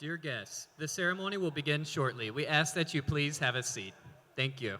Dear guests, the ceremony will begin shortly. We ask that you please have a seat. Thank you.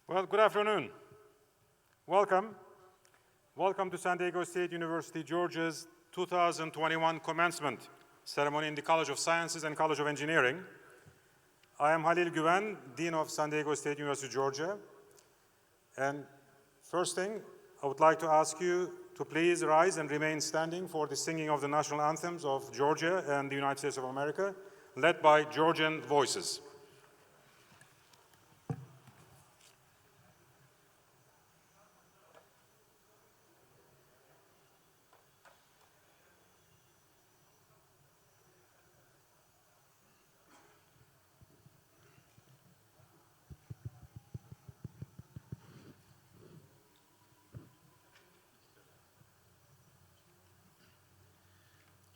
Well, good afternoon. Welcome. Welcome to San Diego State University, Georgia's 2021 Commencement Ceremony in the College of Sciences and College of Engineering. I am Halil Güven, Dean of San Diego State University, Georgia. And first thing, I would like to ask you to please rise and remain standing for the singing of the national anthems of Georgia and the United States of America, led by Georgian voices.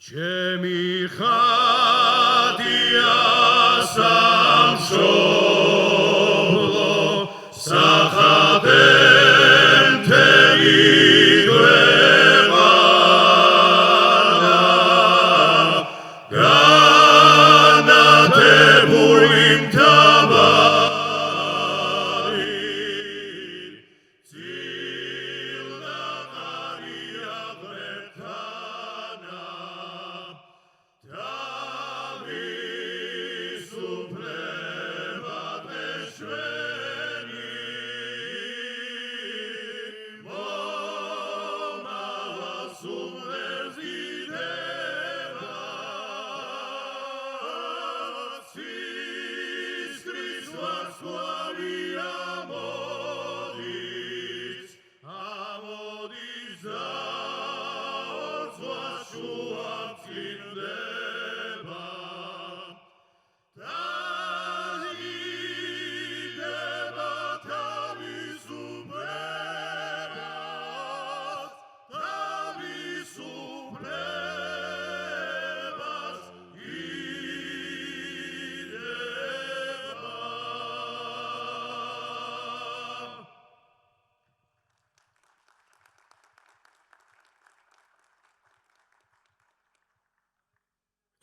ჩემი ხატია სამშობლო სახაბემთელი ქვეყანა განათებული მთავარი წილდაყარია ღმერთანა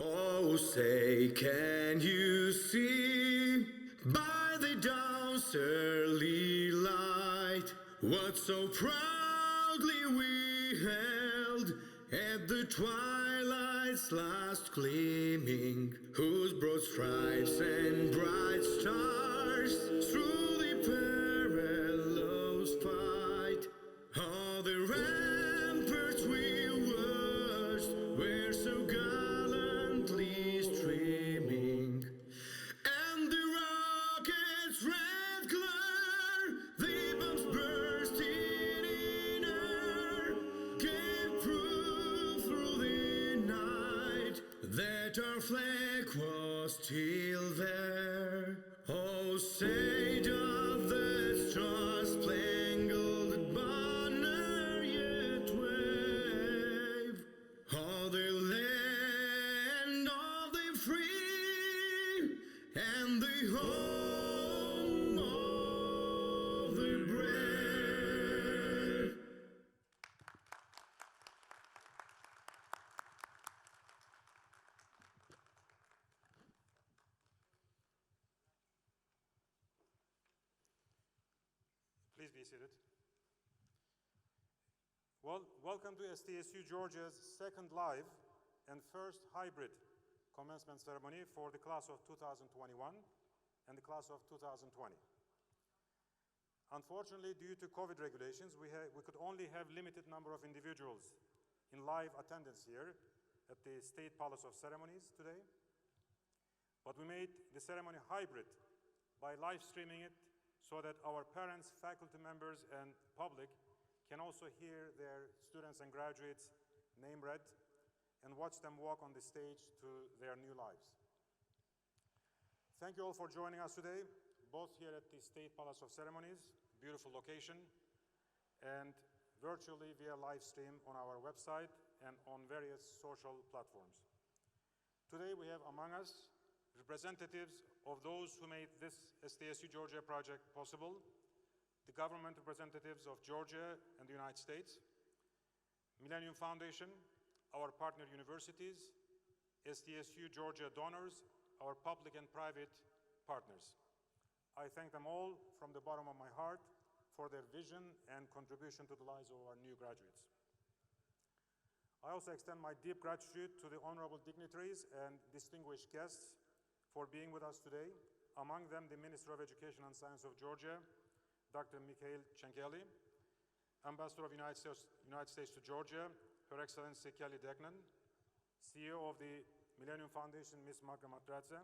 Oh, say, can you see by the dawn's early light what so proudly we held at the twilight's last gleaming, whose broad stripes and bright stars through the perilous fight, all the ramparts we watched were so gallantly streaming, and the rocket's red glare, the bombs bursting in air, gave proof through the night that our flag was still there. Oh, say doth the star-spangled banner yet wave, oh, the land of the free and the home of the brave. Please be seated. Well, welcome to SDSU Georgia's second live and first hybrid commencement ceremony for the class of 2021 and the class of 2020. Unfortunately, due to COVID regulations, we could only have limited number of individuals in live attendance here at the State Palace of Ceremonies today. But we made the ceremony hybrid by live streaming it so that our parents, faculty members, and public can also hear their students and graduates' name read and watch them walk on the stage to their new lives. Thank you all for joining us today, both here at the State Palace of Ceremonies, beautiful location, and virtually via live stream on our website and on various social platforms. Today we have among us representatives of those who made this SDSU Georgia project possible, the government representatives of Georgia and the United States, Millennium Foundation, our partner universities, SDSU Georgia donors, our public and private partners. I thank them all from the bottom of my heart for their vision and contribution to the lives of our new graduates. I also extend my deep gratitude to the honorable dignitaries and distinguished guests for being with us today, among them the Minister of Education and Science of Georgia, Dr. Mikhail Chenkeli, Ambassador of the United States to Georgia, Her Excellency Kelly Degnan, CEO of the Millennium Foundation, Ms. Magda Matradze,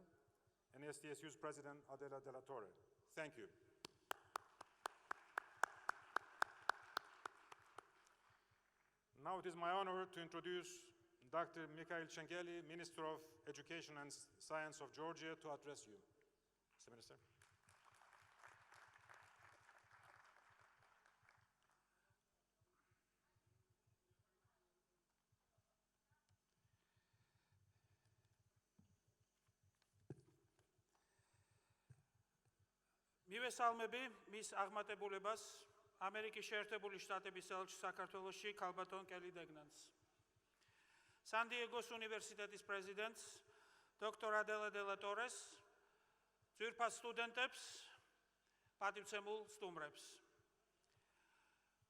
and SDSU's President Adela de la Torre. Thank you. Now it is my honor to introduce Dr. Mikhail Chenkeli, Minister of Education and Science of Georgia, to address you. Mr. Minister. მივესალმები მის აღმატებულებას ამერიკის შეერთებული შტატების ელჩი საქართველოში ქალბატონ კელი დეგნანს. სან-დიეგოს უნივერსიტეტის პრეზიდენტს დოქტორ ადელა დე ლა ტორეს, ძვირფას სტუდენტებს, პატივცემულ სტუმრებს.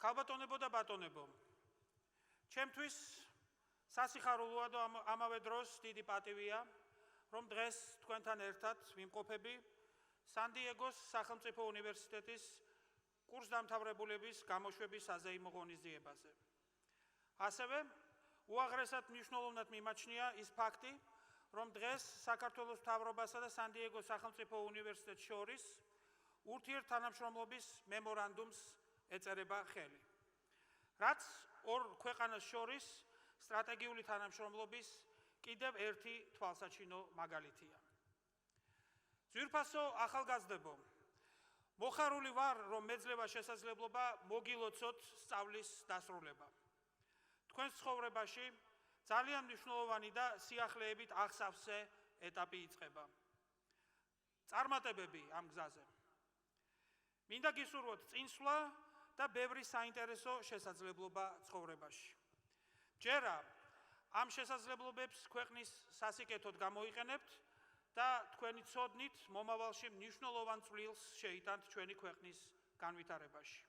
ქალბატონებო და ბატონებო, ჩემთვის სასიხარულოა და ამავე დროს დიდი პატივია, რომ დღეს თქვენთან ერთად ვიმყოფები სან-დიეგოს სახელმწიფო უნივერსიტეტის კურსდამთავრებულების გამოშვების საზეიმო ღონისძიებაზე. ასევე უაღრესად მნიშვნელოვნად მიმაჩნია ის ფაქტი, რომ დღეს საქართველოს მთავრობასა და სან-დიეგოს სახელმწიფო უნივერსიტეტს შორის ურთიერთთანამშრომლობის მემორანდუმს ეწერება ხელი, რაც ორ ქვეყანას შორის სტრატეგიული თანამშრომლობის კიდევ ერთი თვალსაჩინო მაგალითია. ძვირფასო ახალგაზრდებო, მოხარული ვარ, რომ მეძლევა შესაძლებლობა მოგილოცოთ სწავლის დასრულება. თქვენს ცხოვრებაში ძალიან მნიშვნელოვანი და სიახლეებით აღსავსე ეტაპი იწყება. წარმატებები ამ გზაზე. მინდა გისურვოთ წინსვლა და ბევრი საინტერესო შესაძლებლობა ცხოვრებაში. ჯერა ამ შესაძლებლობებს ქვეყნის სასიკეთოდ გამოიყენებთ და თქვენი ცოდნით მომავალში მნიშვნელოვან წვლილს შეიტანთ ჩვენი ქვეყნის განვითარებაში.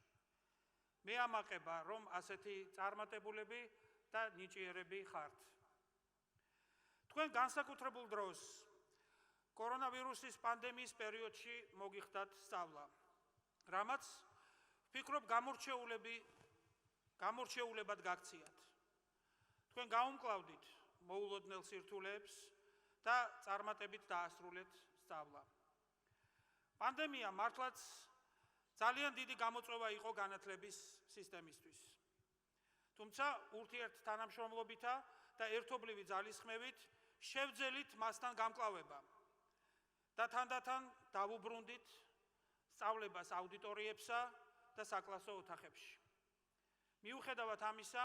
მე ამაყება, რომ ასეთი წარმატებულები და ნიჭიერები ხართ. თქვენ განსაკუთრებულ დროს კორონავირუსის პანდემიის პერიოდში მოგიხდათ სწავლა, რამაც ვფიქრობ გამორჩეულებად გაქციათ. თქვენ გაუმკლავდით მოულოდნელ სირთულეებს და წარმატებით დაასრულეთ სწავლა. პანდემია მართლაც ძალიან დიდი გამოწვევა იყო განათლების სისტემისთვის. თუმცა ურთიერთთანამშრომლობითა და ერთობლივი ძალისხმევით შევძელით მასთან გამკლავება და თანდათან დავუბრუნდით სწავლებას აუდიტორიებსა და საკლასო ოთახებში. მიუხედავად ამისა,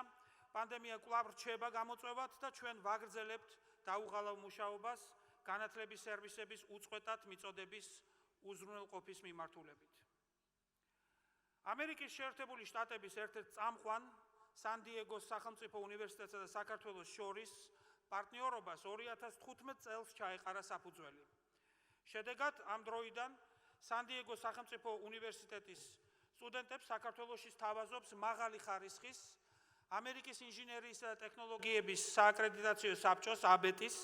პანდემია კვლავ რჩება გამოწვევად და ჩვენ ვაგრძელებთ დაუღალავ მუშაობას განათლების სერვისების უწყვეტად მიწოდების უზრუნველყოფის მიმართულებით. ამერიკის შეერთებული შტატების ერთ-ერთ წამყვან სან-დიეგოს სახელმწიფო უნივერსიტეტსა და საქართველოს შორის პარტნიორობას 2015 წელს ჩაეყარა საფუძველი. შედეგად ამ დროიდან სან-დიეგოს სახელმწიფო უნივერსიტეტის სტუდენტებს საქართველოში სთავაზობს მაღალი ხარისხის ამერიკის ინჟინერიისა და ტექნოლოგიების სააკრედიტაციო საბჭოს ABET-ის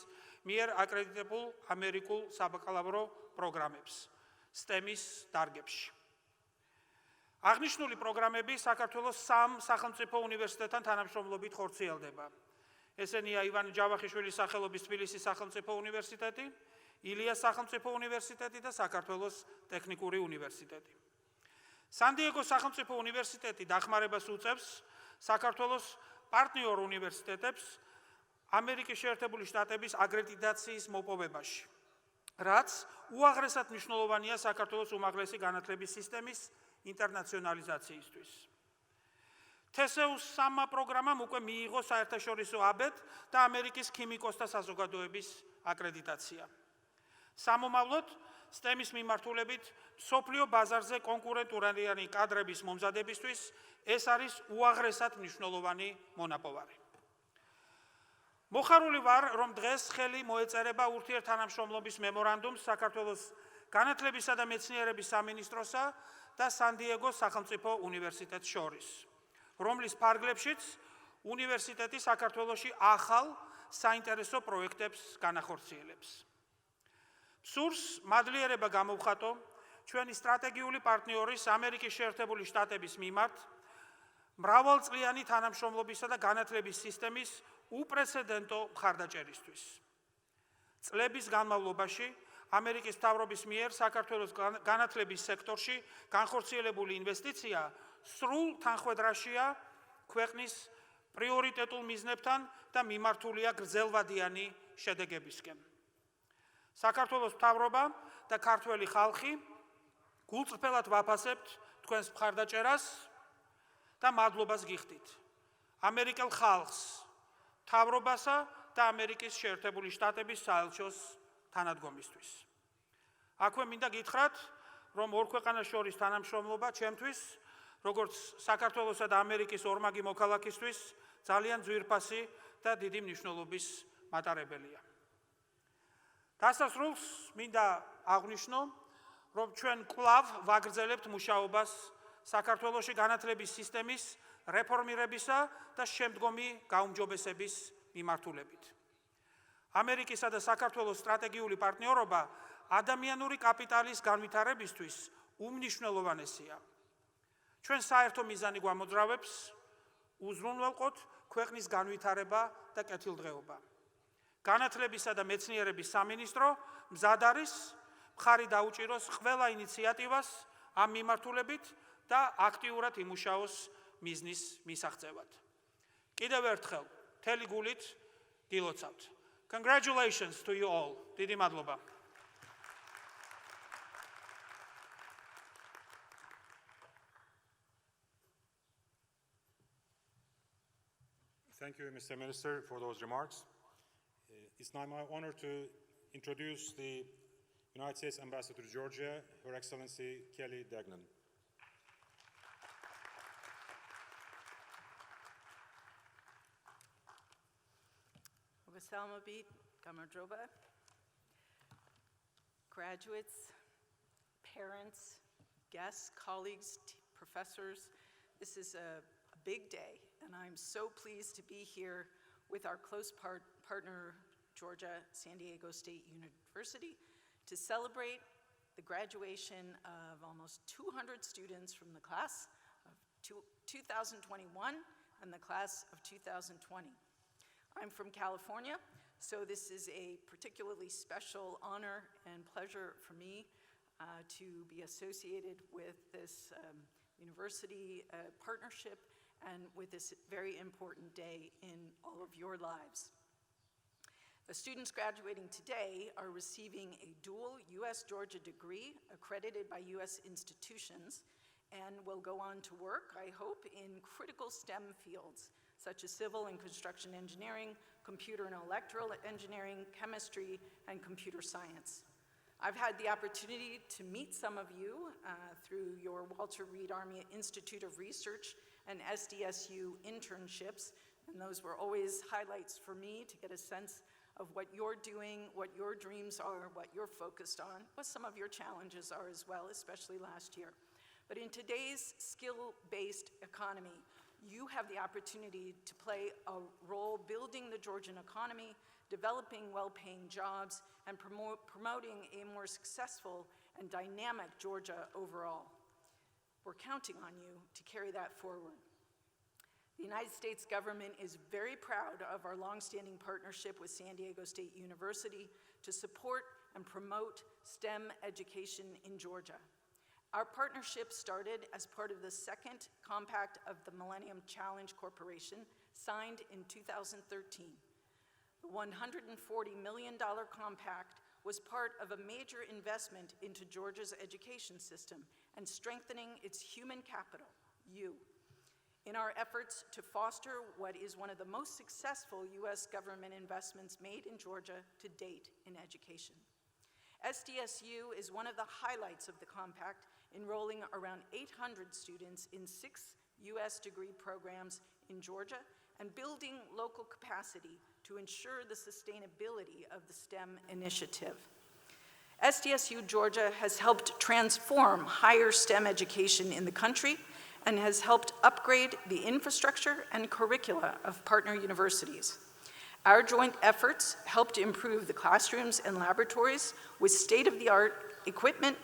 მიერ აკრედიტებულ ამერიკულ საბაკალავრო პროგრამებს STEM-ის დარგებში. აღნიშნული პროგრამები საქართველოს 3 სახელმწიფო უნივერსიტეტთან თანამშრომლობით ხორციელდება. ესენია ივანე ჯავახიშვილის სახელობის თბილისის სახელმწიფო უნივერსიტეტი, ილიას სახელმწიფო უნივერსიტეტი და საქართველოს ტექნიკური უნივერსიტეტი. სან-დიეგოს სახელმწიფო უნივერსიტეტი დახმარებას უწევს საქართველოს პარტნიორ უნივერსიტეტებს ამერიკის შეერთებული შტატების აკრედიტაციის მოპოვებაში, რაც უაღრესად მნიშვნელოვანია საქართველოს უმაღლესი განათლების სისტემის ინტერნაციონალიზაციისთვის. SDSU-ს პროგრამამ უკვე მიიღო საერთაშორისო ABET და ამერიკის ქიმიკოსთა საზოგადოების აკრედიტაცია. სამომავლოდ STEM-ის მიმართულებით მსოფლიო ბაზარზე კონკურენტულოვანი კადრების მომზადებისთვის ეს არის უაღრესად მნიშვნელოვანი მონაპოვარი. მოხარული ვარ, რომ დღეს ხელი მოეწერება ურთიერთთანამშრომლობის მემორანდუმს საქართველოს განათლებისა და მეცნიერების სამინისტროსა და სან-დიეგოს სახელმწიფო უნივერსიტეტს შორის, რომლის ფარგლებშიც უნივერსიტეტი საქართველოში ახალ საინტერესო პროექტებს განახორციელებს. სურს მადლიერება გამოვხატო ჩვენი სტრატეგიული პარტნიორის ამერიკის შეერთებული შტატების მიმართ მრავალწლიანი თანამშრომლობისა და განათლების სისტემის უპრეცედენტო მხარდაჭერისთვის. წლების განმავლობაში ამერიკის მთავრობის მიერ საქართველოს განათლების სექტორში განხორციელებული ინვესტიცია სრულ თანხმედრაშია ქვეყნის პრიორიტეტულ მიზნებთან და მიმართულია გრძელვადიანი შედეგებისკენ. საქართველოს მთავრობა და ქართველი ხალხი გულწრფელად ვაფასებთ თქვენს მხარდაჭერას და მადლობას გიხდით. ამერიკელ ხალხს, მთავრობასა და ამერიკის შეერთებული შტატების საელჩოს თანადგომისთვის. აქვე მინდა გითხრათ, რომ ორ ქვეყანას შორის თანამშრომლობა ჩემთვის, როგორც საქართველოსა და ამერიკის ორმაგი მოქალაქისთვის, ძალიან ძვირფასი და დიდი მნიშვნელობის მატარებელია. დასასრულს მინდა აღვნიშნო, რომ ჩვენ კვლავ ვაგრძელებთ მუშაობას საქართველოში განათლების სისტემის რეფორმირებისა და შემდგომი გაუმჯობესების მიმართულებით. ამერიკისა და საქართველოს სტრატეგიული პარტნიორობა ადამიანური კაპიტალის განვითარებისთვის უმნიშვნელოვანესია. ჩვენ საერთო მიზანი გვამოძრავებს უზრუნველყოთ ქვეყნის განვითარება და კეთილდღეობა. განათლებისა და მეცნიერების სამინისტრო მზად არის მხარი დაუჭიროს ყველა ინიციატივას ამ მიმართულებით და აქტიურად იმუშაოს მიზნის მისაღწევად. კიდევ ერთხელ, მთელი გულით გილოცავთ. Congratulations to you all. დიდი მადლობა. Thank you, Mr. Minister, for those remarks. It's now my honor to introduce the United States Ambassador to Georgia, Her Excellency Kelly Degnan. Salmabit, Gamadroba, graduates, parents, guests, colleagues, professors, this is a big day, and I'm so pleased to be here with our close partner, Georgia, San Diego State University, to celebrate the graduation of almost 200 students from the class of 2021 and the class of 2020. I'm from California, so this is a particularly special honor and pleasure for me to be associated with this university partnership and with this very important day in all of your lives. The students graduating today are receiving a dual U.S.-Georgia degree accredited by U.S. institutions and will go on to work, I hope, in critical STEM fields such as civil and construction engineering, computer and electrical engineering, chemistry, and computer science. I've had the opportunity to meet some of you through your Walter Reed Army Institute of Research and SDSU internships, and those were always highlights for me to get a sense of what you're doing, what your dreams are, what you're focused on, what some of your challenges are as well, especially last year. But in today's skill-based economy, you have the opportunity to play a role building the Georgian economy, developing well-paying jobs, and promoting a more successful and dynamic Georgia overall. We're counting on you to carry that forward. The United States government is very proud of our longstanding partnership with San Diego State University to support and promote STEM education in Georgia. Our partnership started as part of the second compact of the Millennium Challenge Corporation, signed in 2013. The $140 million compact was part of a major investment into Georgia's education system and strengthening its human capital, you, in our efforts to foster what is one of the most successful U.S. government investments made in Georgia to date in education. SDSU is one of the highlights of the compact, enrolling around 800 students in 6 U.S. degree programs in Georgia and building local capacity to ensure the sustainability of the STEM initiative. SDSU Georgia has helped transform higher STEM education in the country and has helped upgrade the infrastructure and curricula of partner universities. Our joint efforts helped improve the classrooms and laboratories with state-of-the-art equipment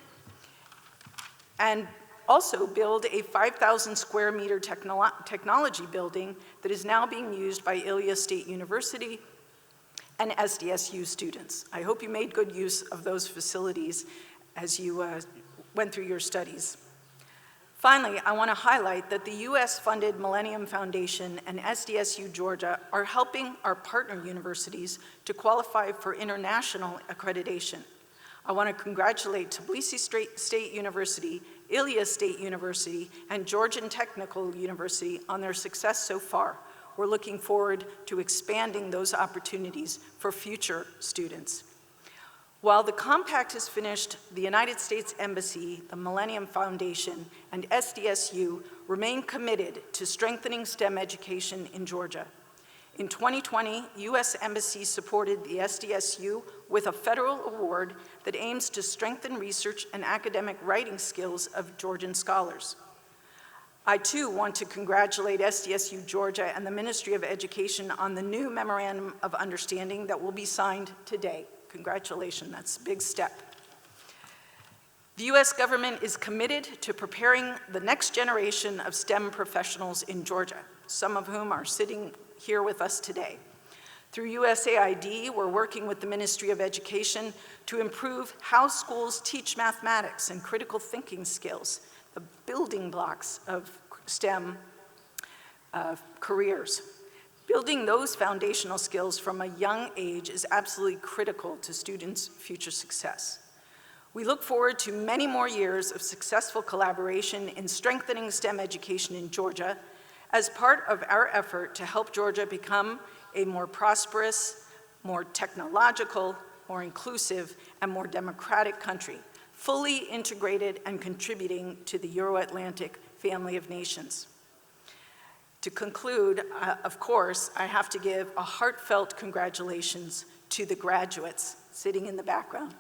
and also build a 5,000 square meter technology building that is now being used by Ilia State University and SDSU students. I hope you made good use of those facilities as you went through your studies. Finally, I want to highlight that the US-funded Millennium Foundation and SDSU Georgia are helping our partner universities to qualify for international accreditation. I want to congratulate Tbilisi State University, Ilia State University, and Georgian Technical University on their success so far. We're looking forward to expanding those opportunities for future students. While the compact is finished, the United States Embassy, the Millennium Foundation, and SDSU remain committed to strengthening STEM education in Georgia. In 2020, U.S. Embassy supported the SDSU with a federal award that aims to strengthen research and academic writing skills of Georgian scholars. I too want to congratulate SDSU Georgia and the Ministry of Education on the new Memorandum of Understanding that will be signed today. Congratulations, that's a big step. The U.S. government is committed to preparing the next generation of STEM professionals in Georgia, some of whom are sitting here with us today. Through USAID, we're working with the Ministry of Education to improve how schools teach mathematics and critical thinking skills, the building blocks of STEM careers. Building those foundational skills from a young age is absolutely critical to students' future success. We look forward to many more years of successful collaboration in strengthening STEM education in Georgia as part of our effort to help Georgia become a more prosperous, more technological, more inclusive, and more democratic country, fully integrated and contributing to the Euro-Atlantic family of nations. To conclude, of course, I have to give a heartfelt congratulations to the graduates sitting in the background.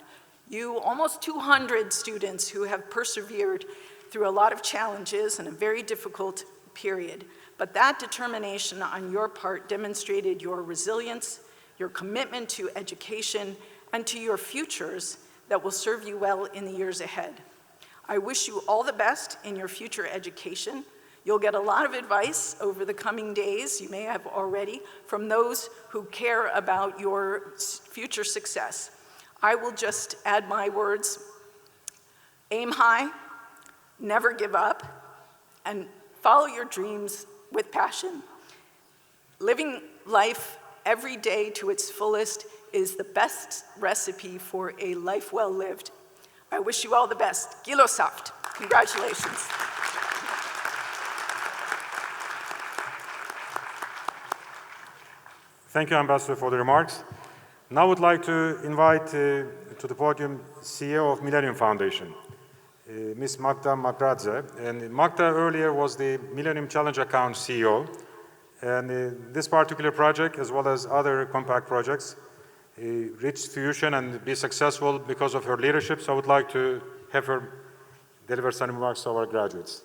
You, almost 200 students who have persevered through a lot of challenges and a very difficult period, but that determination on your part demonstrated your resilience, your commitment to education, and to your futures that will serve you well in the years ahead. I wish you all the best in your future education. You'll get a lot of advice over the coming days, you may have already, from those who care about your future success. I will just add my words: aim high, never give up, and follow your dreams with passion. Living life every day to its fullest is the best recipe for a life well lived. I wish you all the best. Gilosaft. Congratulations. Thank you, Ambassador, for the remarks. Now I would like to invite to the podium CEO of Millennium Foundation, Ms. Magda Makradze. And Magda earlier was the Millennium Challenge Account CEO. And this particular project, as well as other compact projects, reached fruition and be successful because of her leadership. So I would like to have her deliver some remarks to our graduates.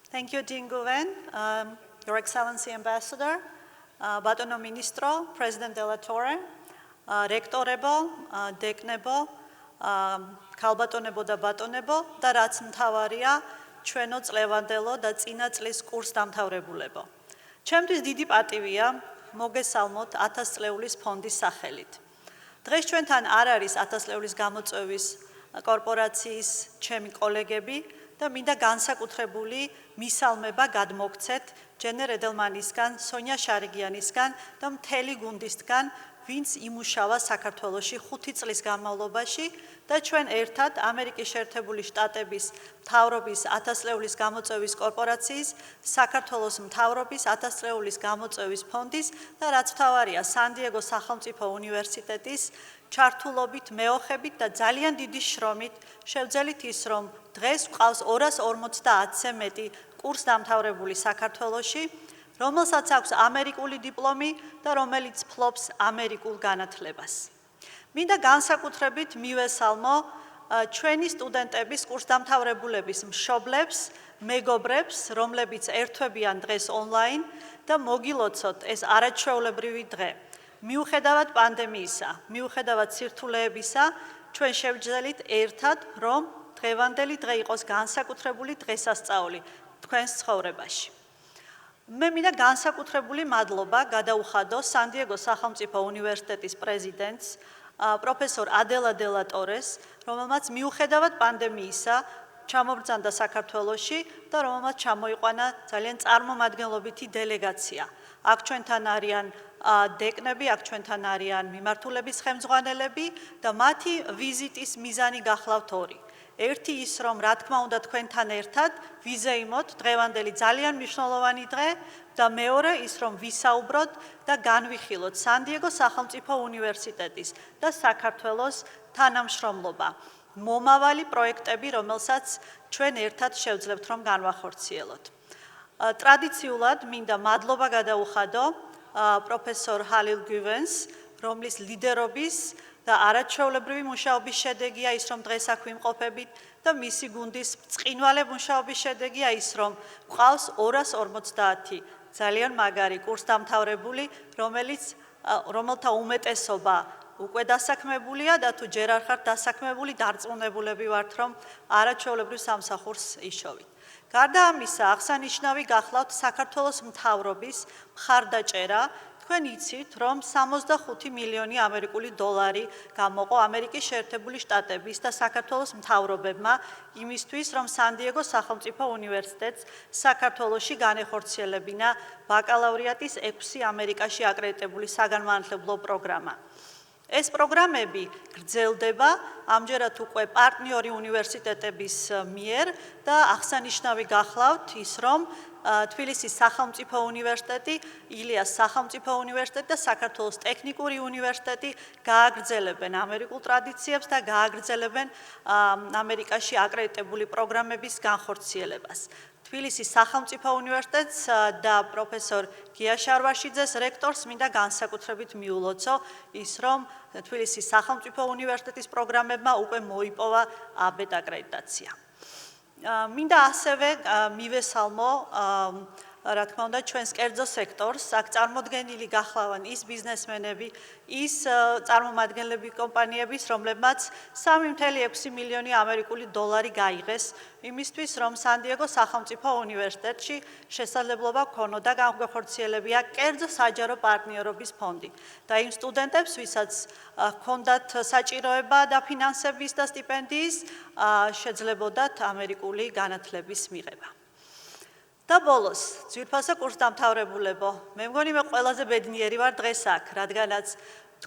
Thank you, Dean Guven, Your Excellency Ambassador, Batono Ministro, President Adela Torre, Rectorebo, Decnebo, Kalbatonebo da Batonebo, da რაც მთავარია, ჩვენო წლევანდელო და წინა წლის კურსდამთავრებულებო. ჩემთვის დიდი პატივია მოგესალმოთ 1000 წლეულის ფონდის სახელით. დღეს ჩვენთან არ არის 1000 წლეულის გამოწვევის კორპორაციის ჩემი კოლეგები და მინდა განსაკუთრებული მისალმება გადმოგცეთ ჯენერ ედელმანისგან, სონია შარიგიანისგან და მთელი გუნდისგან, ვინც იმუშავა საქართველოში 5 წლის განმავლობაში და ჩვენ ერთად ამერიკის შეერთებული შტატების მთავრობის 1000 წლეულის გამოწვევის კორპორაციის, საქართველოს მთავრობის 1000 წლეულის გამოწვევის ფონდის და რაც მთავარია სან-დიეგოს სახელმწიფო უნივერსიტეტის ჩართულობით, მეოხებით და ძალიან დიდი შრომით შევძელით ის, რომ დღეს გვყავს 250-ზე მეტი კურსდამთავრებული საქართველოში, რომელსაც აქვს ამერიკული დიპლომი და რომელიც ფლობს ამერიკულ განათლებას. მინდა განსაკუთრებით მივესალმო ჩვენი სტუდენტების კურსდამთავრებულების მშობლებს, მეგობრებს, რომლებიც ერთვებიან დღეს ონლაინ და მოგილოცოთ ეს არაჩვეულებრივი დღე. მიუხედავად პანდემიისა, მიუხედავად სირთულეებისა, ჩვენ შევძლებთ ერთად, რომ დღევანდელი დღე იყოს განსაკუთრებული დღესასწაული თქვენს ცხოვრებაში. მე მინდა განსაკუთრებული მადლობა გადაუხადო სან-დიეგოს სახელმწიფო უნივერსიტეტის პრეზიდენტს, პროფესორ ადელა დელა ტორეს, რომელმაც მიუხედავად პანდემიისა ჩამობრძანდა საქართველოში და რომელმაც ჩამოიყვანა ძალიან წარმომადგენლობითი დელეგაცია. აქ ჩვენთან არიან დეკნები, აქ ჩვენთან არიან მიმართულების ხელმძღვანელები და მათი ვიზიტის მიზანი გახლავთ ორი. ერთი ის, რომ რა თქმა უნდა თქვენთან ერთად ვიზეიმოთ დღევანდელი ძალიან მნიშვნელოვანი დღე და მეორე ის, რომ ვისაუბროთ და განვიხილოთ სან-დიეგოს სახელმწიფო უნივერსიტეტის და საქართველოს თანამშრომლობა. მომავალი პროექტები, რომელსაც ჩვენ ერთად შევძლებთ, რომ განვახორციელოთ. ტრადიციულად მინდა მადლობა გადაუხადო პროფესორ ჰალილ გივენს, რომლის ლიდერობის და არაჩვეულებრივი მუშაობის შედეგია ის, რომ დღეს აქ ვიმყოფებით და მისი გუნდის ბრწყინვალე მუშაობის შედეგია ის, რომ გვყავს 250 ძალიან მაგარი კურსდამთავრებული, რომელთა უმეტესობა უკვე დასაქმებულია და თუ ჯერ არ ხართ დასაქმებული, დარწმუნებულები ვართ, რომ არაჩვეულებრივ სამსახურს იშოვით. გარდა ამისა, აღსანიშნავი გახლავთ საქართველოს მთავრობის მხარდაჭერა. თქვენ იცით, რომ 65 მილიონი ამერიკული დოლარი გამოყო ამერიკის შეერთებული შტატების და საქართველოს მთავრობებმა იმისთვის, რომ სან-დიეგოს სახელმწიფო უნივერსიტეტს საქართველოში განეხორციელებინა ბაკალავრიატის 6 ამერიკაში აკრედიტებული საგანმანათლებლო პროგრამა. ეს პროგრამები გრძელდება ამჯერად უკვე პარტნიორი უნივერსიტეტების მიერ და აღსანიშნავი გახლავთ ის, რომ თბილისის სახელმწიფო უნივერსიტეტი, ილიას სახელმწიფო უნივერსიტეტი და საქართველოს ტექნიკური უნივერსიტეტი გააგრძელებენ ამერიკულ ტრადიციებს და გააგრძელებენ ამერიკაში აკრედიტებული პროგრამების განხორციელებას. თბილისის სახელმწიფო უნივერსიტეტს და პროფესორ გია შარვაშიძეს რექტორს მინდა განსაკუთრებით მიულოცო ის, რომ თბილისის სახელმწიფო უნივერსიტეტის პროგრამებმა უკვე მოიპოვა აბეთ აკრედიტაცია. მინდა ასევე მივესალმო რა თქმა უნდა ჩვენს კერძო სექტორს, აქ წარმოდგენილი გახლავენ ის ბიზნესმენები, ის წარმომადგენლები კომპანიების, რომლებმაც 3.6 მილიონი ამერიკული დოლარი გაიღეს იმისთვის, რომ სან-დიეგოს სახელმწიფო უნივერსიტეტში შესაძლებლობა ჰქონოდა განხორციელებია კერძო საჯარო პარტნიორობის ფონდი და იმ სტუდენტებს, ვისაც ჰქონდათ საჭიროება დაფინანსების და სტიპენდიის, შეძლებოდათ ამერიკული განათლების მიღება. და ბოლოს, ძვირფასო კურსდამთავრებულებო, მე მგონი მე ყველაზე ბედნიერი ვარ დღეს აქ, რადგანაც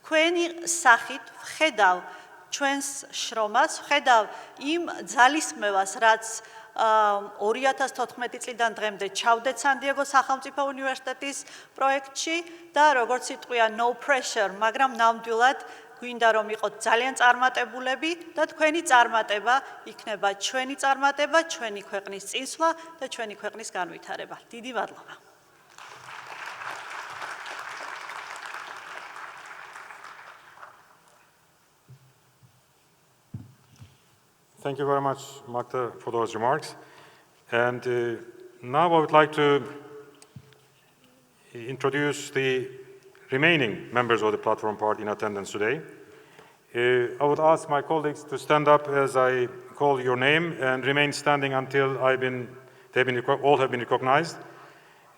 თქვენი სახით ვხედავ ჩვენს შრომას, ვხედავ იმ ძალისხმევას, რაც 2014 წლიდან დღემდე ჩავდეთ სან-დიეგოს სახელმწიფო უნივერსიტეტის პროექტში და როგორც იტყვია no pressure, მაგრამ ნამდვილად გვინდა რომ იყოთ ძალიან წარმატებულები და თქვენი წარმატება იქნება ჩვენი წარმატება, ჩვენი ქვეყნის წინსვლა და ჩვენი ქვეყნის განვითარება. დიდი მადლობა. Thank you very much, Magda, for those remarks. And now I would like to introduce the remaining members of the platform party in attendance today. I would ask my colleagues to stand up as I call your name and remain standing until all have been recognized.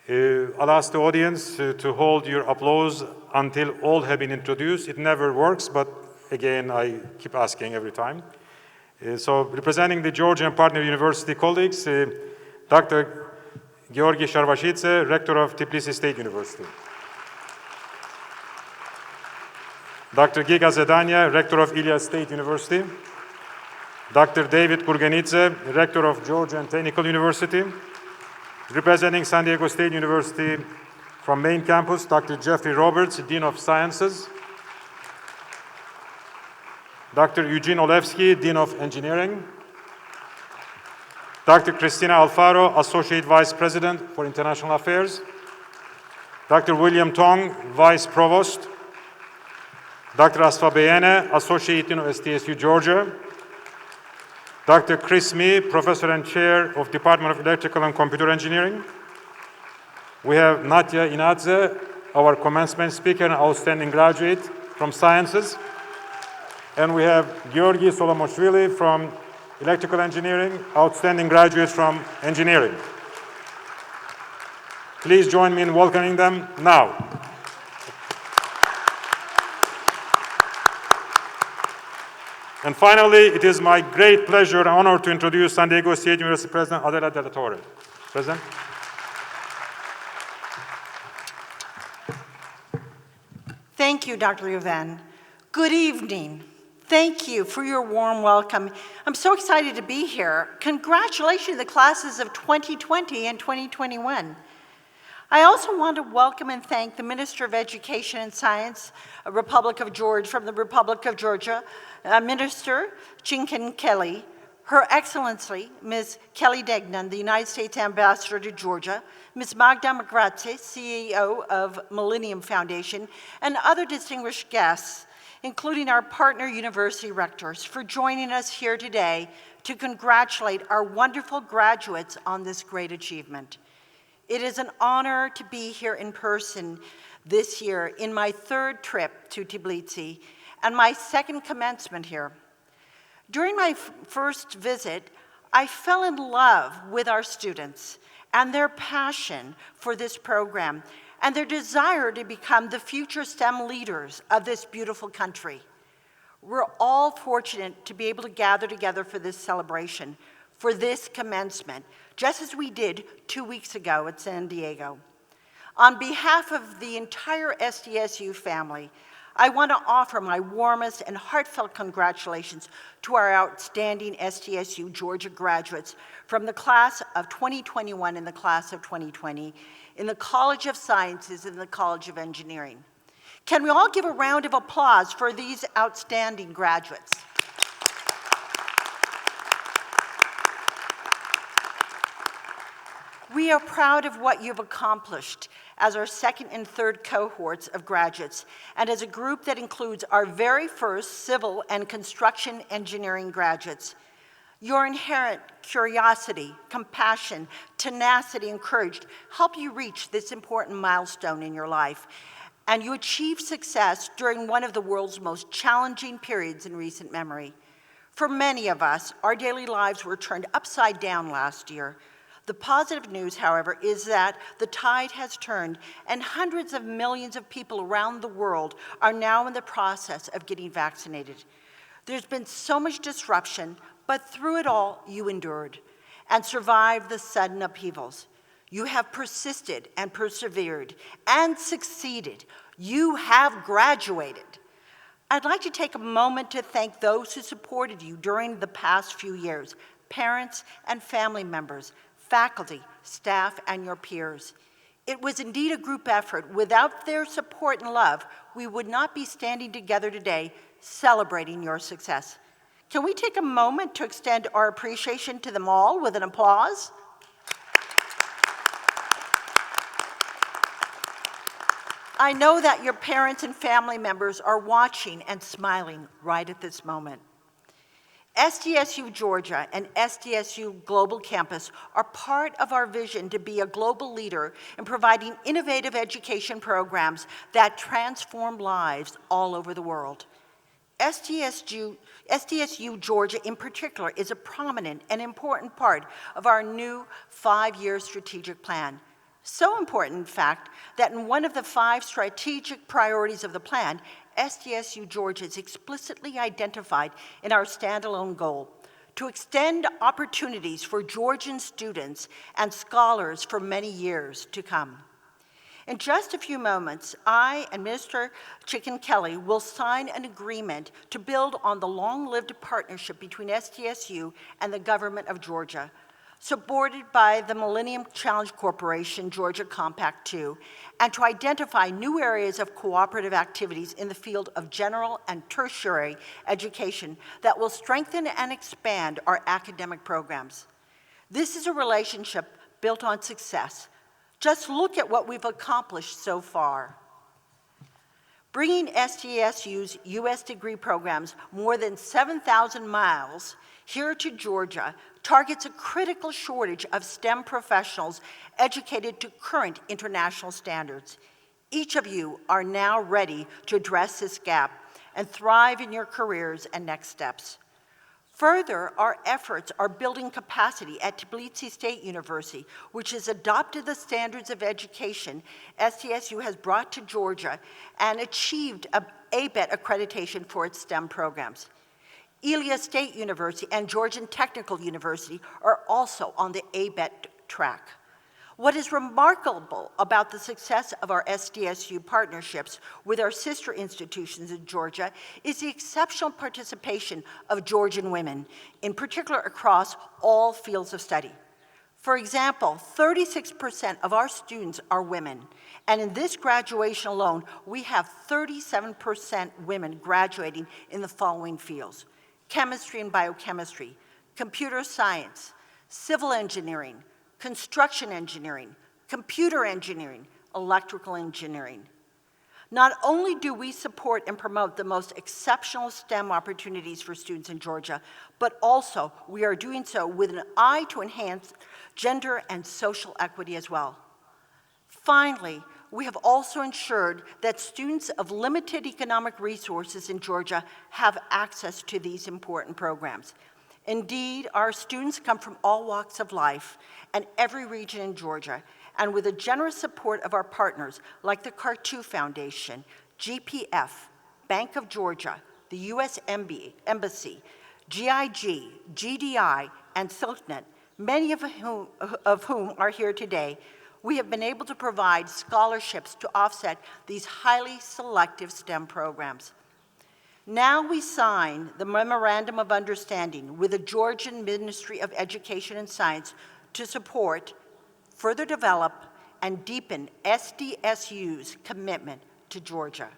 I'll ask the audience to hold your applause until all have been introduced. It never works, but again, I keep asking every time. So representing the Georgian partner university colleagues, Dr. Georgi Sharvashidze, Rector of Tbilisi State University. Dr. Giga Zedania, Rector of Ilyas State University. Dr. David Kurgenidze, Rector of Georgian Technical University. Representing San Diego State University from main campus, Dr. Jeffrey Roberts, Dean of Sciences. Dr. Eugene Olevsky, Dean of Engineering. Dr. Cristina Alfaro, Associate Vice President for International Affairs. Dr. William Tong, Vice Provost, Dr. Asfabayene, Associate Dean of SDSU Georgia, Dr. Chris Mee, Professor and Chair of Department of Electrical and Computer Engineering. We have Nadia Inadze, our commencement speaker and outstanding graduate from Sciences. And we have Georgi Solomoshvili from Electrical Engineering, outstanding graduate from Engineering. Please join me in welcoming them now. And finally, it is my great pleasure and honor to introduce San Diego State University President Adela de la Torre. President. Thank you, Dr. Uven. Good evening. Thank you for your warm welcome. I'm so excited to be here. Congratulations to the classes of 2020 and 2021. I also want to welcome and thank the Minister of Education and Science, from the Republic of Georgia, Minister Chinkin Kelly, Her Excellency, Ms. Kelly Degnan, the United States Ambassador to Georgia, Ms. Magda Magratze, CEO of Millennium Foundation, and other distinguished guests, including our partner university rectors, for joining us here today to congratulate our wonderful graduates on this great achievement. It is an honor to be here in person this year in my third trip to Tbilisi and my second commencement here. During my first visit, I fell in love with our students and their passion for this program and their desire to become the future STEM leaders of this beautiful country. We're all fortunate to be able to gather together for this celebration, for this commencement, just as we did 2 weeks ago at San Diego. On behalf of the entire SDSU family, I want to offer my warmest and heartfelt congratulations to our outstanding SDSU Georgia graduates from the class of 2021 and the class of 2020 in the College of Sciences and the College of Engineering. Can we all give a round of applause for these outstanding graduates? We are proud of what you've accomplished as our second and third cohorts of graduates, and as a group that includes our very first civil and construction engineering graduates. Your inherent curiosity, compassion, tenacity, and courage help you reach this important milestone in your life, and you achieve success during one of the world's most challenging periods in recent memory. For many of us, our daily lives were turned upside down last year. The positive news, however, is that the tide has turned and hundreds of millions of people around the world are now in the process of getting vaccinated. There's been so much disruption, but through it all, you endured and survived the sudden upheavals. You have persisted and persevered and succeeded. You have graduated. I'd like to take a moment to thank those who supported you during the past few years, parents and family members, faculty, staff, and your peers. It was indeed a group effort. Without their support and love, we would not be standing together today celebrating your success. Can we take a moment to extend our appreciation to them all with an applause? I know that your parents and family members are watching and smiling right at this moment. SDSU Georgia and SDSU Global Campus are part of our vision to be a global leader in providing innovative education programs that transform lives all over the world. SDSU Georgia in particular is a prominent and important part of our new 5-year strategic plan. So important, in fact, that in one of the 5 strategic priorities of the plan, SDSU Georgia is explicitly identified in our standalone goal to extend opportunities for Georgian students and scholars for many years to come. In just a few moments, I and Minister Chinkin Kelly will sign an agreement to build on the long-lived partnership between SDSU and the government of Georgia, supported by the Millennium Challenge Corporation Georgia Compact 2, and to identify new areas of cooperative activities in the field of general and tertiary education that will strengthen and expand our academic programs. This is a relationship built on success, Just look at what we've accomplished so far. Bringing SDSU's U.S. degree programs more than 7,000 miles here to Georgia targets a critical shortage of STEM professionals educated to current international standards. Each of you are now ready to address this gap and thrive in your careers and next steps. Further, our efforts are building capacity at Tbilisi State University, which has adopted the standards of education SDSU has brought to Georgia and achieved a ABET accreditation for its STEM programs. Ilia State University and Georgian Technical University are also on the ABET track. What is remarkable about the success of our SDSU partnerships with our sister institutions in Georgia is the exceptional participation of Georgian women, in particular across all fields of study. For example, 36% of our students are women, and in this graduation alone, we have 37% women graduating in the following fields: chemistry and biochemistry, computer science, civil engineering, construction engineering, computer engineering, electrical engineering. Not only do we support and promote the most exceptional STEM opportunities for students in Georgia, but also we are doing so with an eye to enhance gender and social equity as well. Finally, we have also ensured that students of limited economic resources in Georgia have access to these important programs. Indeed, our students come from all walks of life and every region in Georgia, and with the generous support of our partners like the Cartu Foundation, GPF, Bank of Georgia, the U.S. Embassy, GIG, GDI, and SilkNet, many of whom are here today, we have been able to provide scholarships to offset these highly selective STEM programs. Now we sign the Memorandum of Understanding with the Georgian Ministry of Education and Science to support, further develop, and deepen SDSU's commitment to Georgia.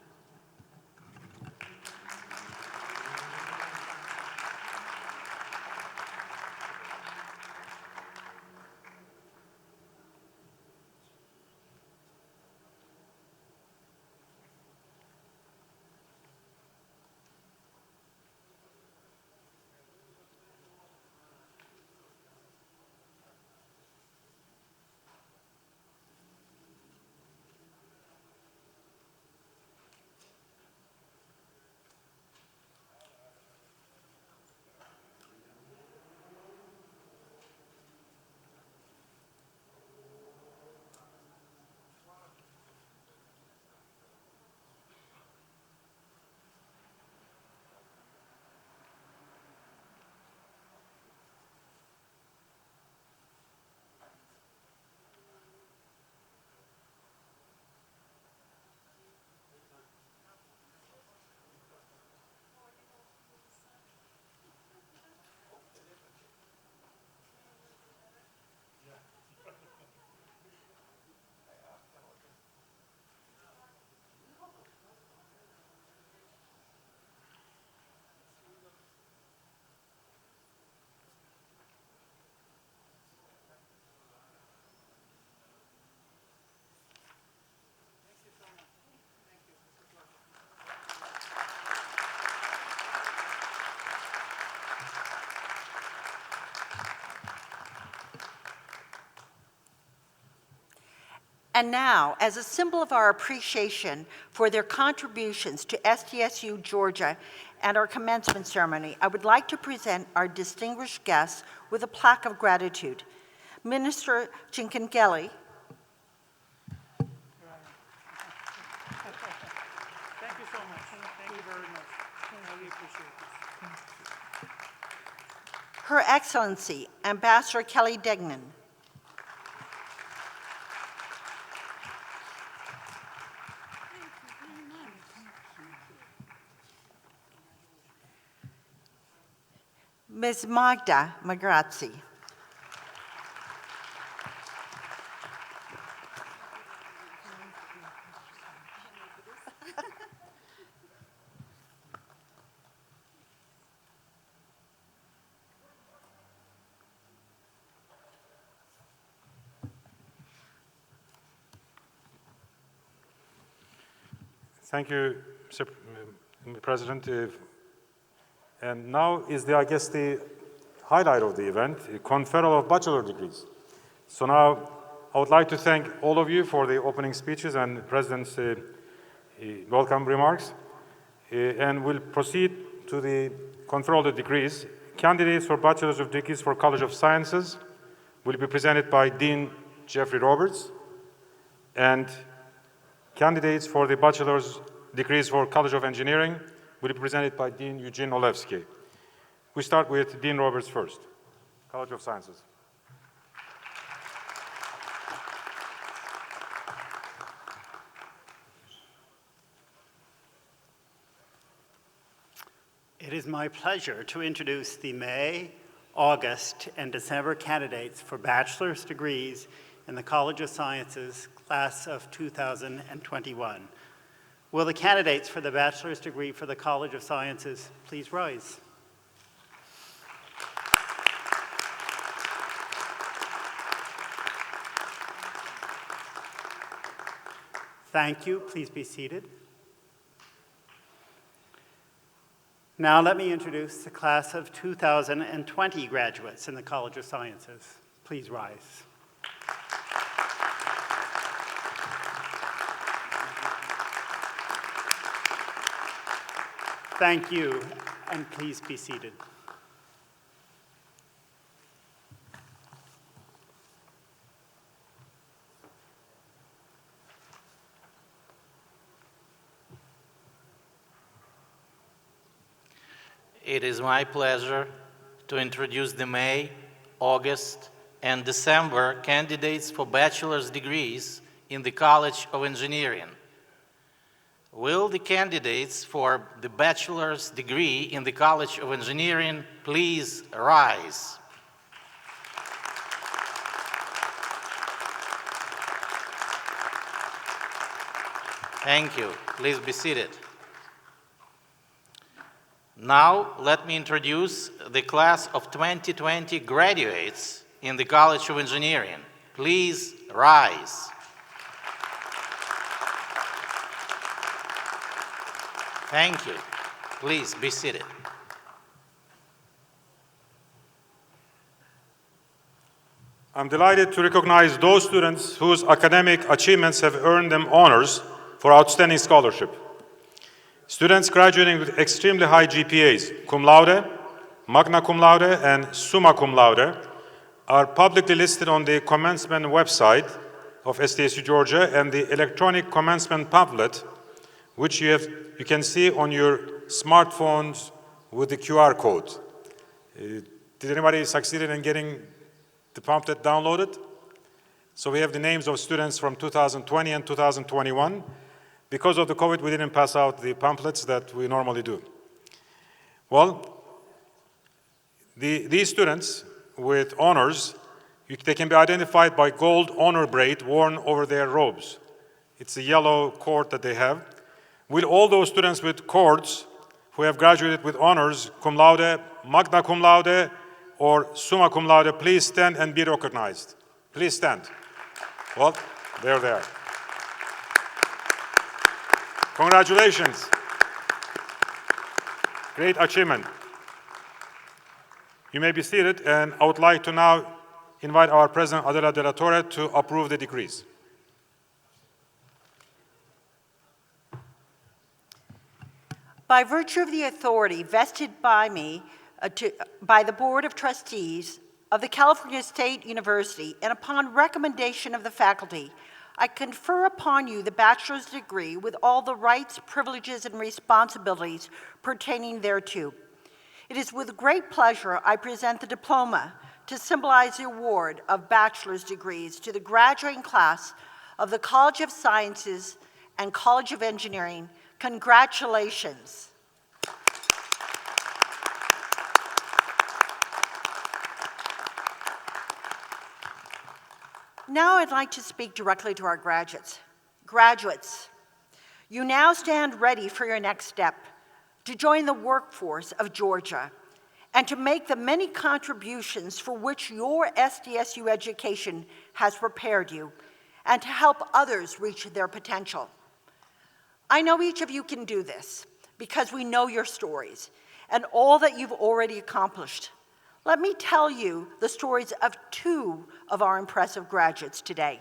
And now, as a symbol of our appreciation for their contributions to SDSU Georgia and our commencement ceremony, I would like to present our distinguished guests with a plaque of gratitude. Minister Chinkangeli. Thank you so much. Thank you very much. I really appreciate this. Her Excellency, Ambassador Kelly Degnan. Ms. Magda Magrazzi. Thank you, Mr. President. And now is, I guess, the highlight of the event, the conferral of bachelor degrees. So now I would like to thank all of you for the opening speeches and the President's welcome remarks. And we'll proceed to the conferral of the degrees. Candidates for bachelor's of degrees for College of Sciences will be presented by Dean Jeffrey Roberts, and candidates for the bachelor's degrees for College of Engineering will be presented by Dean Eugene Olevsky. We start with Dean Roberts first, College of Sciences. It is my pleasure to introduce the May, August, and December candidates for bachelor's degrees in the College of Sciences class of 2021. Will the candidates for the bachelor's degree for the College of Sciences please rise? Thank you. Please be seated. Now let me introduce the class of 2020 graduates in the College of Sciences. Please rise. Thank you, and please be seated. It is my pleasure to introduce the May, August, and December candidates for bachelor's degrees in the College of Engineering. Will the candidates for the bachelor's degree in the College of Engineering please rise? Thank you. Please be seated. Now, let me introduce the class of 2020 graduates in the College of Engineering. Please rise. Thank you. Please be seated. I'm delighted to recognize those students whose academic achievements have earned them honors for outstanding scholarship. Students graduating with extremely high GPAs, cum laude, magna cum laude, and summa cum laude, are publicly listed on the commencement website of SDSU Georgia and the electronic commencement pamphlet, which you can see on your smartphones with the QR code. Did anybody succeed in getting the pamphlet downloaded? So we have the names of students from 2020 and 2021. Because of the COVID, we didn't pass out the pamphlets that we normally do. Well, these students with honors, they can be identified by gold honor braid worn over their robes. It's a yellow cord that they have. Will all those students with cords who have graduated with honors, cum laude, magna cum laude, or summa cum laude, please stand and be recognized? Please stand. Well, there they are. Congratulations. Great achievement. You may be seated, and I would like to now invite our President Adela de la Torre to approve the degrees. By virtue of the authority vested by me by the Board of Trustees of the California State University, and upon recommendation of the faculty, I confer upon you the bachelor's degree with all the rights, privileges, and responsibilities pertaining thereto. It is with great pleasure I present the diploma to symbolize the award of bachelor's degrees to the graduating class of the College of Sciences and College of Engineering. Congratulations. Now I'd like to speak directly to our graduates. Graduates, you now stand ready for your next step, to join the workforce of Georgia, and to make the many contributions for which your SDSU education has prepared you, and to help others reach their potential. I know each of you can do this because we know your stories and all that you've already accomplished. Let me tell you the stories of two of our impressive graduates today.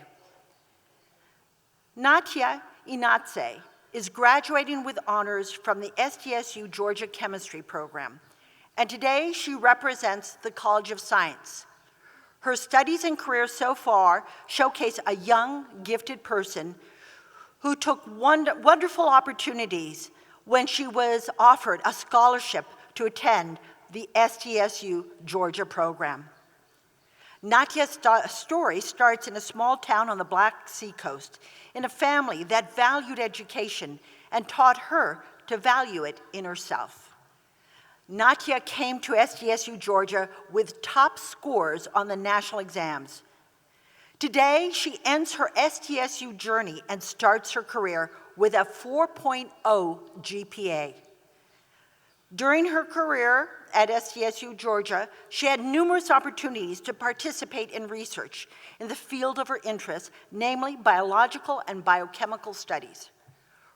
Natia Inatse is graduating with honors from the SDSU Georgia chemistry program, and today she represents the College of Science. Her studies and career so far showcase a young, gifted person who took wonderful opportunities when she was offered a scholarship to attend the SDSU Georgia program. Natia's story starts in a small town on the Black Sea coast, in a family that valued education and taught her to value it in herself. Natia came to SDSU Georgia with top scores on the national exams. Today, she ends her SDSU journey and starts her career with a 4.0 GPA. During her career at SDSU Georgia, she had numerous opportunities to participate in research in the field of her interests, namely biological and biochemical studies.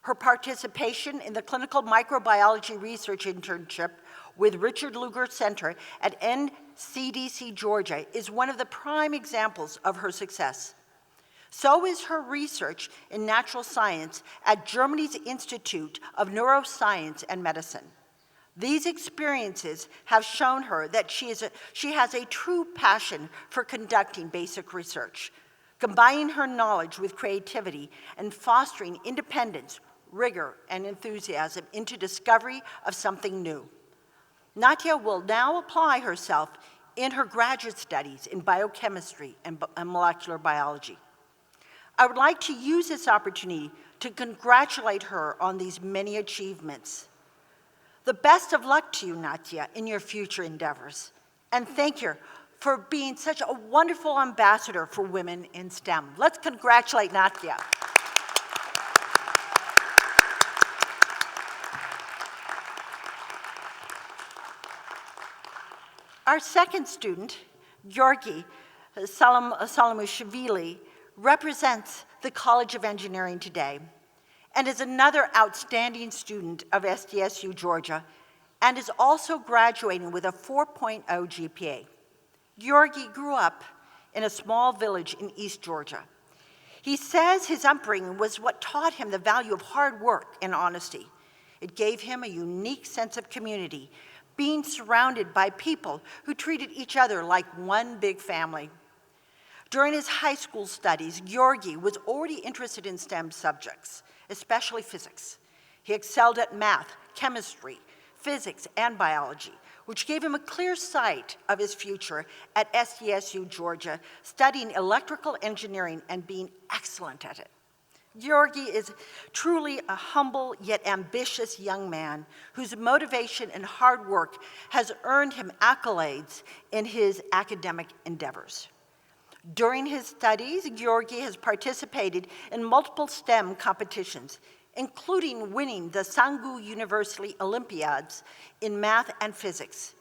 Her participation in the clinical microbiology research internship with Richard Lugar Center at NCDC Georgia is one of the prime examples of her success. So is her research in natural science at Germany's Institute of Neuroscience and Medicine. These experiences have shown her that she has a true passion for conducting basic research, combining her knowledge with creativity and fostering independence, rigor, and enthusiasm into discovery of something new. Natia will now apply herself in her graduate studies in biochemistry and molecular biology. I would like to use this opportunity to congratulate her on these many achievements. The best of luck to you, Natia, in your future endeavors. And thank you for being such a wonderful ambassador for women in STEM. Let's congratulate Natia. Our second student, Georgi Salamushvili, represents the College of Engineering today and is another outstanding student of SDSU Georgia and is also graduating with a 4.0 GPA. Georgi grew up in a small village in East Georgia. He says his upbringing was what taught him the value of hard work and honesty. It gave him a unique sense of community, being surrounded by people who treated each other like one big family. During his high school studies, Georgi was already interested in STEM subjects, especially physics. He excelled at math, chemistry, physics, and biology, which gave him a clear sight of his future at SDSU Georgia, studying electrical engineering and being excellent at it. Georgi is truly a humble yet ambitious young man whose motivation and hard work has earned him accolades in his academic endeavors. During his studies, Georgi has participated in multiple STEM competitions, including winning the Sangu University Olympiads in math and physics.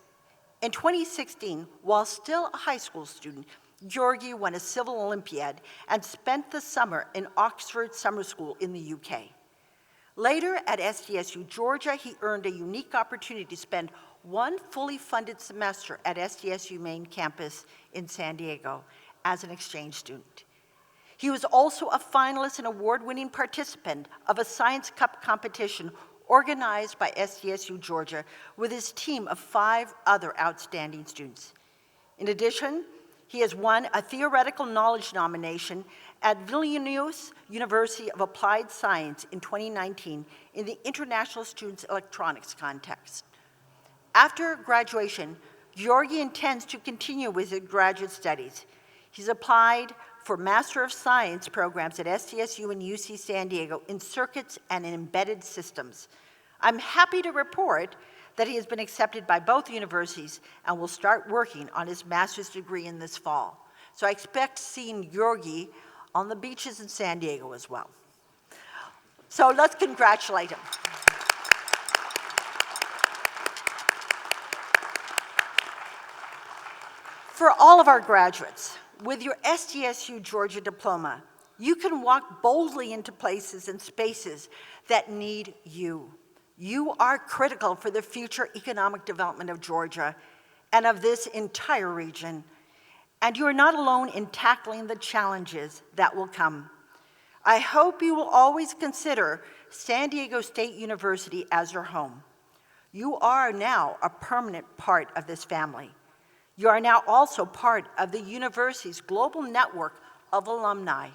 In 2016, while still a high school student, Georgi won a civil Olympiad and spent the summer in Oxford Summer School in the UK. Later at SDSU Georgia, he earned a unique opportunity to spend one fully funded semester at SDSU main campus in San Diego as an exchange student. He was also a finalist and award-winning participant of a Science Cup competition organized by SDSU Georgia with his team of 5 other outstanding students. In addition, he has won a theoretical knowledge nomination at Vilnius University of Applied Science in 2019 in the International Students Electronics contest. After graduation, Georgi intends to continue with his graduate studies. He's applied for Master of Science programs at SDSU and UC San Diego in circuits and in embedded systems. I'm happy to report that he has been accepted by both universities and will start working on his master's degree in this fall. So I expect seeing Georgi on the beaches in San Diego as well. So let's congratulate him. For all of our graduates, with your SDSU Georgia diploma, You can walk boldly into places and spaces that need you. You are critical for the future economic development of Georgia and of this entire region. And you are not alone in tackling the challenges that will come. I hope you will always consider San Diego State University as your home. You are now a permanent part of this family. You are now also part of the university's global network of alumni,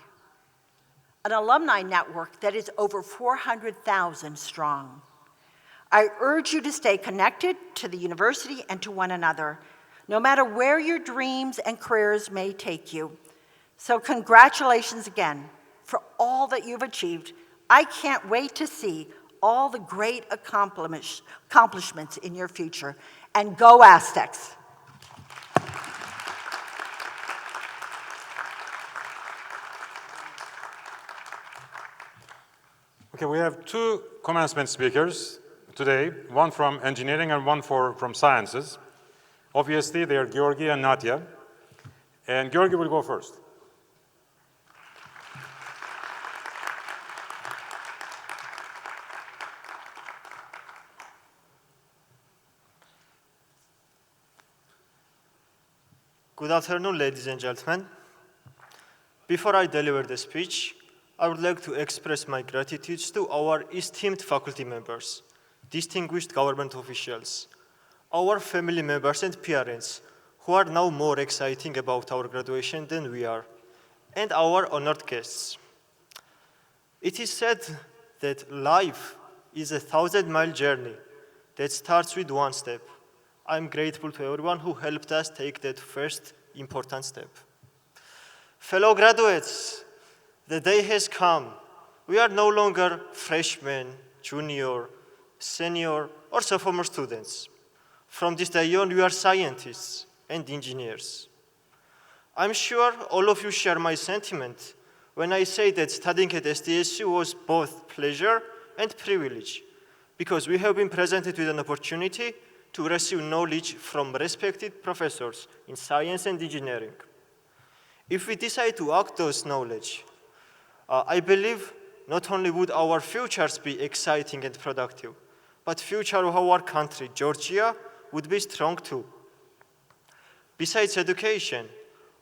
an alumni network that is over 400,000 strong. I urge you to stay connected to the university and to one another, no matter where your dreams and careers may take you. So congratulations again for all that you've achieved. I can't wait to see all the great accomplishments in your future. And go Aztecs! Okay, we have two commencement speakers today, one from engineering and one from sciences. Obviously, they are Georgi and Natia. And Georgi will go first. Good afternoon, ladies and gentlemen. Before I deliver the speech, I would like to express my gratitude to our esteemed faculty members, distinguished government officials, our family members and parents who are now more excited about our graduation than we are, and our honored guests. It is said that life is a 1,000-mile journey that starts with one step. I'm grateful to everyone who helped us take that first important step. Fellow graduates, the day has come. We are no longer freshmen, junior, senior, or sophomore students. From this day on, we are scientists and engineers. I'm sure all of you share my sentiment when I say that studying at SDSU was both pleasure and privilege, because we have been presented with an opportunity to receive knowledge from respected professors in science and engineering. If we decide to act those knowledge, I believe not only would our futures be exciting and productive, but future of our country, Georgia, would be strong too. Besides education,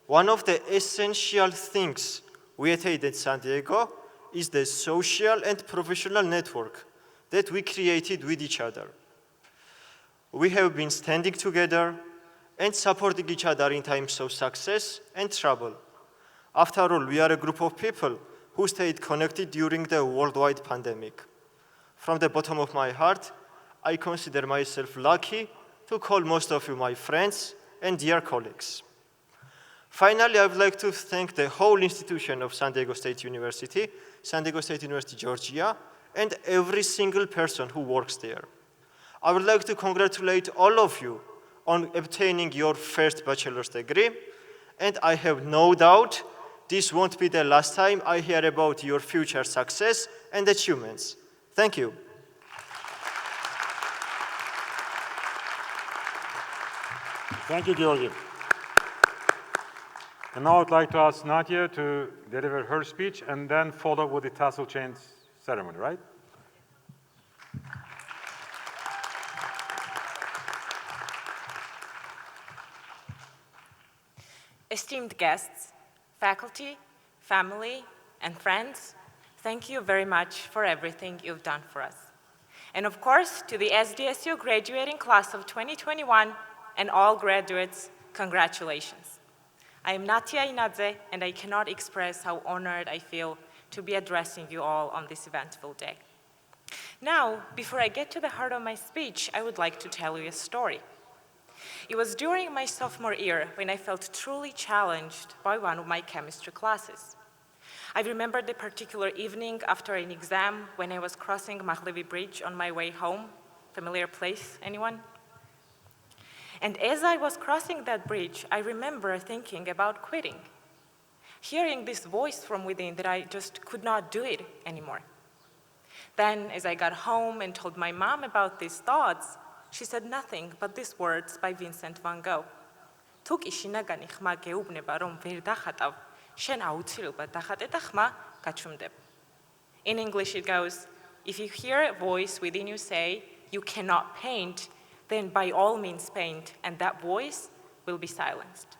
one of the essential things we attained at San Diego is the social and professional network that we created with each other. We have been standing together and supporting each other in times of success and trouble. After all, we are a group of people who stayed connected during the worldwide pandemic. From the bottom of my heart, I consider myself lucky to call most of you my friends and dear colleagues. Finally, I would like to thank the whole institution of San Diego State University, San Diego State University, Georgia, and every single person who works there. I would like to congratulate all of you on obtaining your first bachelor's degree, and I have no doubt this won't be the last time I hear about your future success and achievements. Thank you. Thank you, Georgi. And now I'd like to ask Natia to deliver her speech and then follow with the tassel chains ceremony, right? Esteemed guests, faculty, family, and friends, thank you very much for everything you've done for us. And of course, to the SDSU graduating class of 2021 and all graduates, congratulations. I am Natia Inadze, and I cannot express how honored I feel to be addressing you all on this eventful day. Now, before I get to the heart of my speech, I would like to tell you a story. It was during my sophomore year when I felt truly challenged by one of my chemistry classes. I remember the particular evening after an exam when I was crossing Mahlevi Bridge on my way home. Familiar place, anyone? And as I was crossing that bridge, I remember thinking about quitting, hearing this voice from within that I just could not do it anymore. Then, as I got home and told my mom about these thoughts, she said nothing but these words by Vincent van Gogh. Თუ კი შინაგანი ხმა გეუბნება, რომ ვერ დახატავ, შენ აუცილებლად დახატე და ხმა გაჩვენდება. In English it goes, if you hear a voice within you say, you cannot paint, then by all means paint, and that voice will be silenced.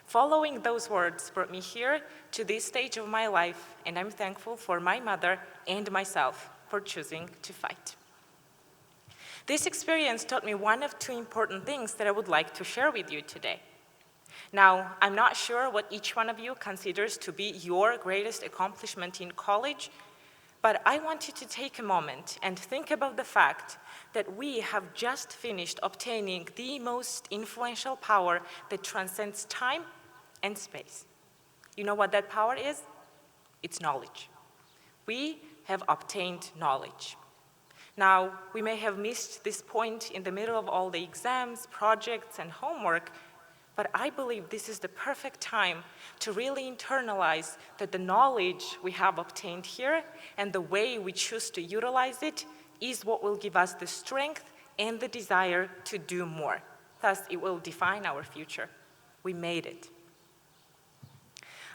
Following those words brought me here to this stage of my life, and I'm thankful for my mother and myself for choosing to fight. This experience taught me one of two important things that I would like to share with you today. Now, I'm not sure what each one of you considers to be your greatest accomplishment in college, but I want you to take a moment and think about the fact that we have just finished obtaining the most influential power that transcends time and space. You know what that power is? It's knowledge. We have obtained knowledge. Now, we may have missed this point in the middle of all the exams, projects, and homework, but I believe this is the perfect time to really internalize that the knowledge we have obtained here and the way we choose to utilize it is what will give us the strength and the desire to do more. Thus, it will define our future. We made it.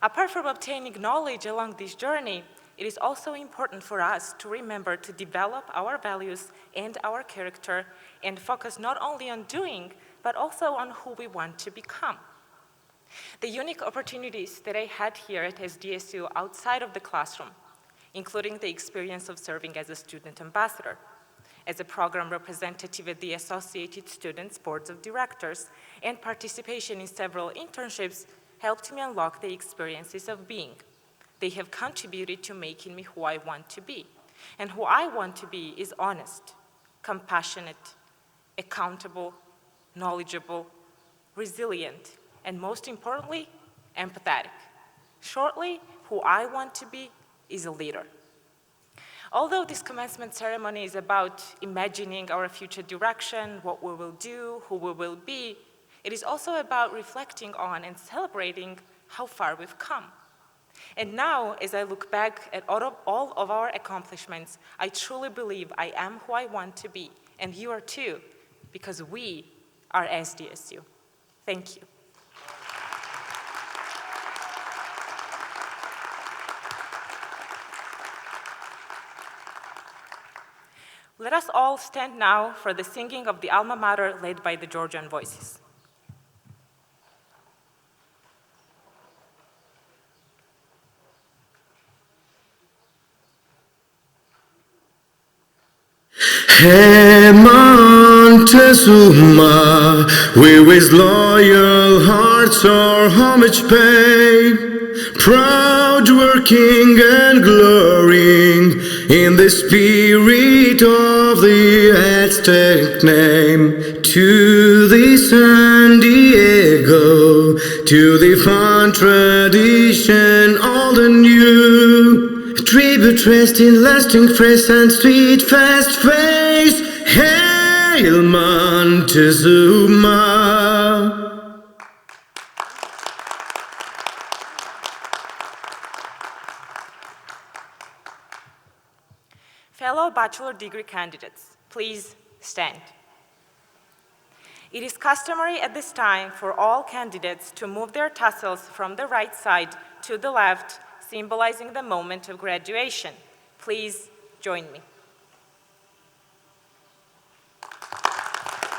Apart from obtaining knowledge along this journey, it is also important for us to remember to develop our values and our character and focus not only on doing, but also on who we want to become. The unique opportunities that I had here at SDSU outside of the classroom, including the experience of serving as a student ambassador, as a program representative at the Associated Students' Boards of Directors, and participation in several internships helped me unlock the experiences of being. They have contributed to making me who I want to be. And who I want to be is honest, compassionate, accountable, knowledgeable, resilient, and most importantly, empathetic. Shortly, who I want to be is a leader. Although this commencement ceremony is about imagining our future direction, what we will do, who we will be, it is also about reflecting on and celebrating how far we've come. And now, as I look back at all of our accomplishments, I truly believe I am who I want to be, and you are too, because we are SDSU. Thank you. Let us all stand now for the singing of the alma mater led by the Georgian voices. Montezuma, we with loyal hearts our homage pay, proud working and glorying in the spirit of the Aztec name. To the San Diego, to the fun tradition, old and new, tribute rest in lasting fresh and sweet fast face. Hail Montezuma! Fellow bachelor degree candidates, please stand. It is customary at this time for all candidates to move their tassels from the right side to the left, symbolizing the moment of graduation. Please join me.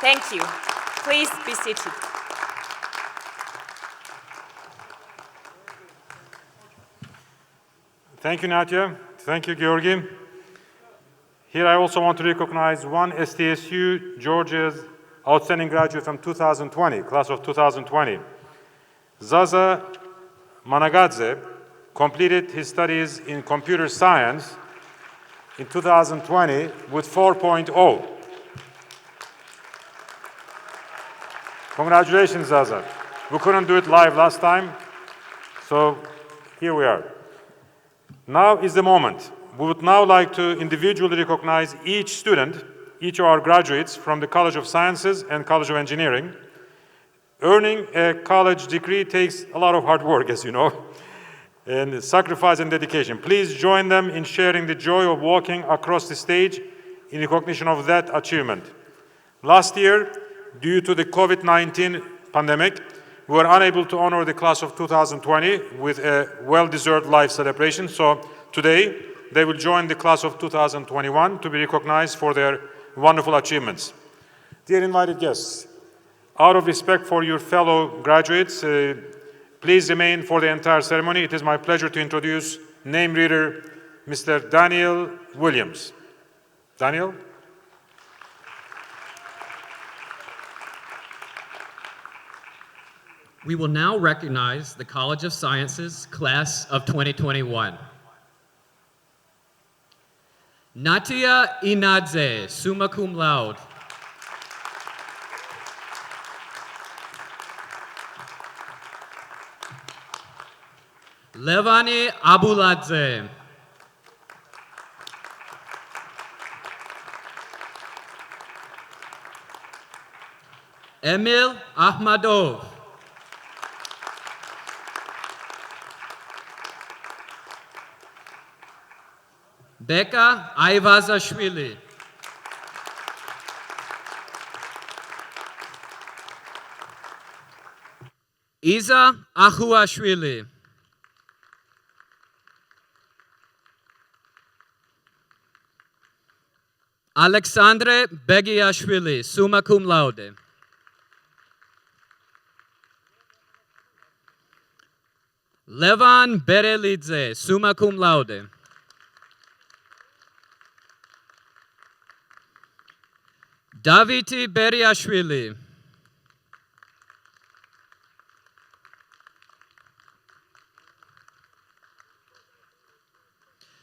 Thank you. Please be seated. Thank you, Nadia. Thank you, Georgi. Here I also want to recognize one SDSU Georgia's outstanding graduate from 2020, class of 2020. Zaza Managadze completed his studies in computer science in 2020 with 4.0. Congratulations, Zaza. We couldn't do it live last time, so here we are. Now is the moment. We would now like to individually recognize each student, each of our graduates from the College of Sciences and College of Engineering. Earning a college degree takes a lot of hard work, as you know, and sacrifice and dedication. Please join them in sharing the joy of walking across the stage in recognition of that achievement. Last year, due to the COVID-19 pandemic, we were unable to honor the class of 2020 with a well-deserved live celebration, so today they will join the class of 2021 to be recognized for their wonderful achievements. Dear invited guests, out of respect for your fellow graduates, please remain for the entire ceremony. It is my pleasure to introduce name reader Mr. Daniel Williams. Daniel? We will now recognize the College of Sciences class of 2021. Natia Inadze, summa cum laude. Levani Abuladze. Emil Ahmadov. Becca Ayvazashvili. Iza Ahuashvili. Alexandre Begiashvili, summa cum laude. Levan Berelidze, summa cum laude. Daviti Beriashvili.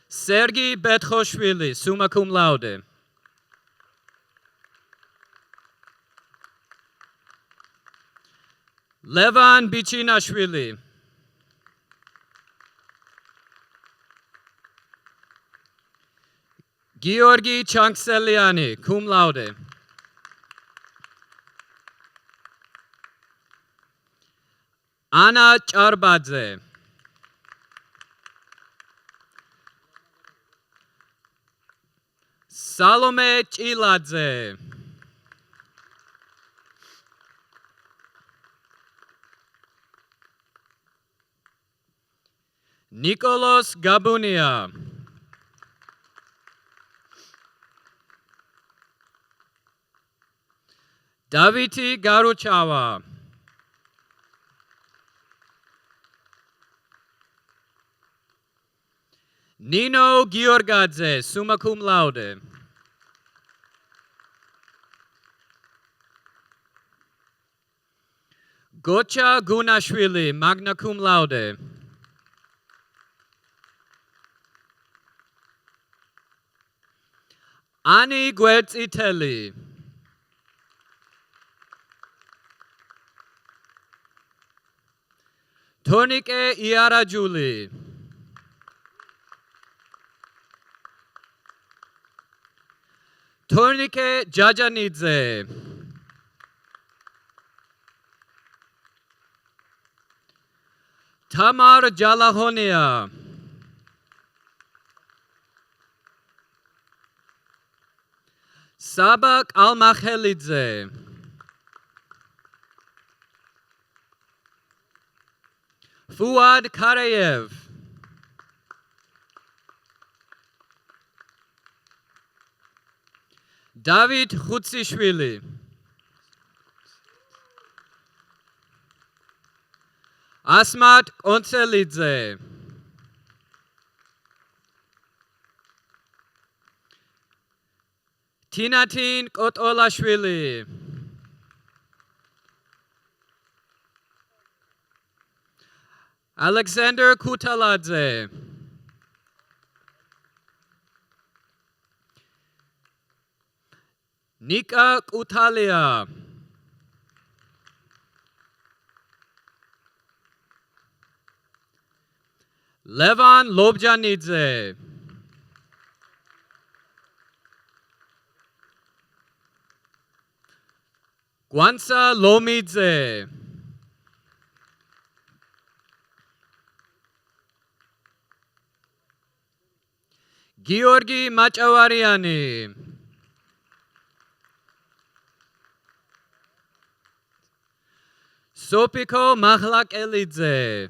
Sergei Betchoshvili, summa cum laude. Levan Bichinashvili. Georgi Chankseliani, cum laude. Anna Charbadze. Salome Chiladze. Nicolas Gabunia. Daviti Garuchava. Nino Giorgadze, summa cum laude. Gocha Gunashvili, magna cum laude. Ani Guetziteli. Tonike Iarajuli. Tonike Jajanidze. Tamar Jalahonia. Sabak Almachelidze. Fuad Karayev. David Khutsishvili. Asmat Onselidze. Tinatin Kotolashvili. Alexander Kutaladze. Nika Kutalia. Levan Lobjanidze. Gwansa Lomidze. Georgi Machavariani. Sopiko Mahlakelidze.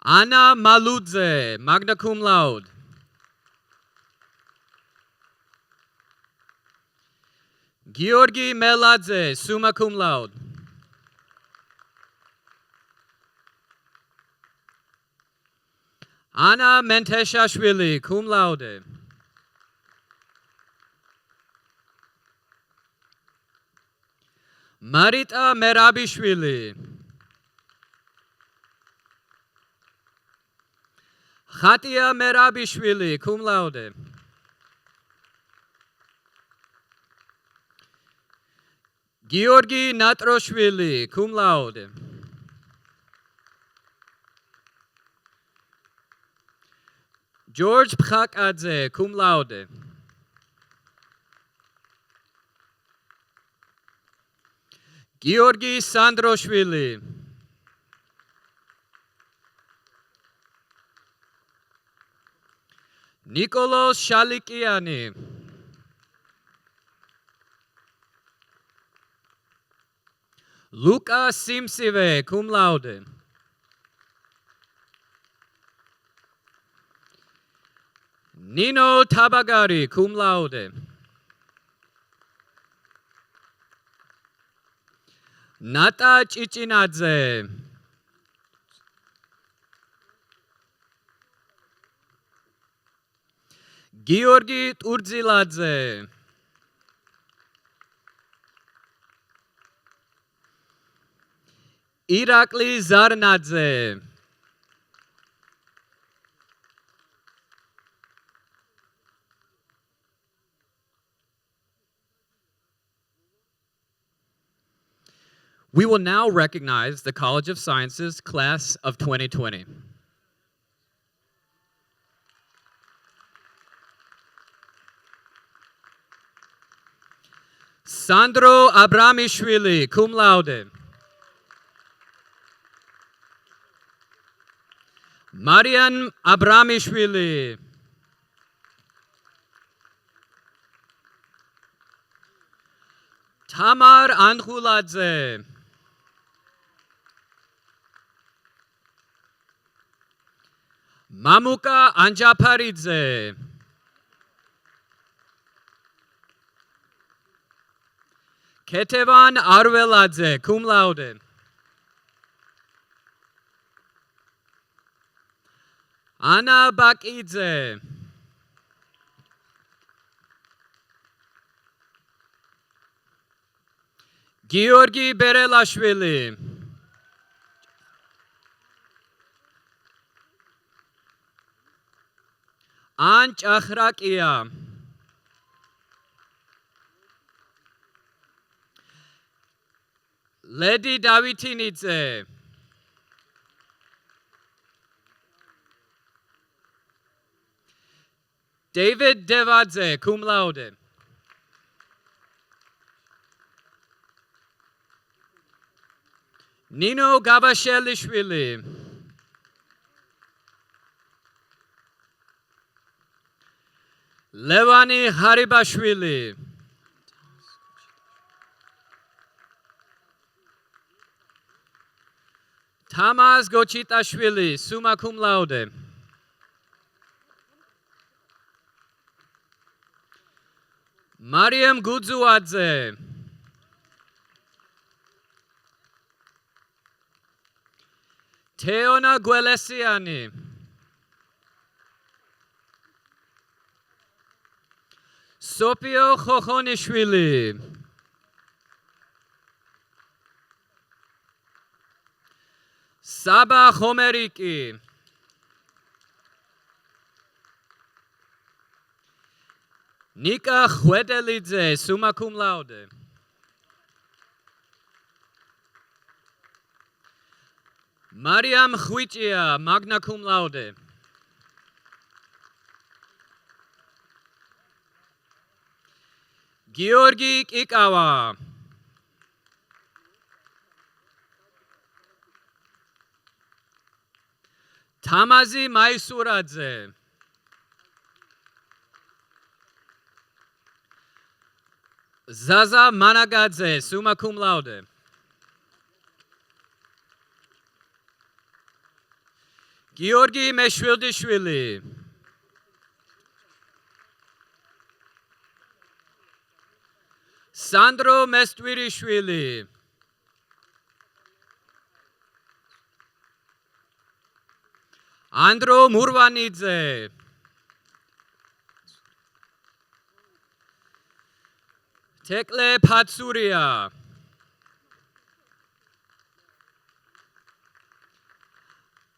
Anna Maludze, magna cum laude. Georgi Meladze, summa cum laude. Anna Menteshashvili, cum laude. Marita Merabishvili. Khatia Merabishvili, cum laude. Georgi Natroshvili, cum laude. George Pchakadze, cum laude. Georgi Sandroshvili. Nikolos Shalikiani. Luca Simsive, cum laude. Nino Tabagari, cum laude. Nata Chichinadze. Georgi Turdziladze. Irakli Zarnadze. We will now recognize the College of Sciences class of 2020. Sandro Abramishvili, cum laude. Marian Abramishvili. Tamar Anhuladze. Mamuka Anjaparidze. Ketevan Arveladze, cum laude. Anna Bakidze. Georgi Berelashvili. Anch Akhrakia. Lady Davitinidze. David Devadze, cum laude. Nino Gabashelishvili. Levani Haribashvili. Tamas Gochitashvili, summa cum laude. Mariam Gudzuadze. Teona Guelesiani. Sopio Khokhonishvili. Saba Khomeriki. Nika Khwedelidze, summa cum laude. Mariam Khwichia, magna cum laude. Georgi Ikawa. Tamazi Maisuradze. Zaza Managadze, summa cum laude. Georgi Meshvildishvili. Sandro Mestvirishvili. Andro Murvanidze. Tekle Patsuria.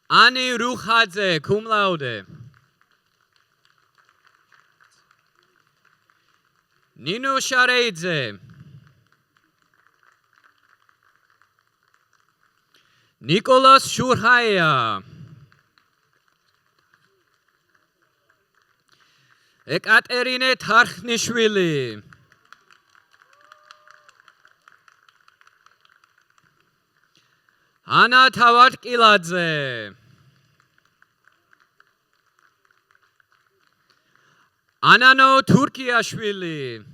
Ani Ruchadze, cum laude. Nino Shareidze. Nicholas Shurhaya. Ekaterine Tarkhnishvili. Ana Tavatkiladze. Anano Turkiashvili.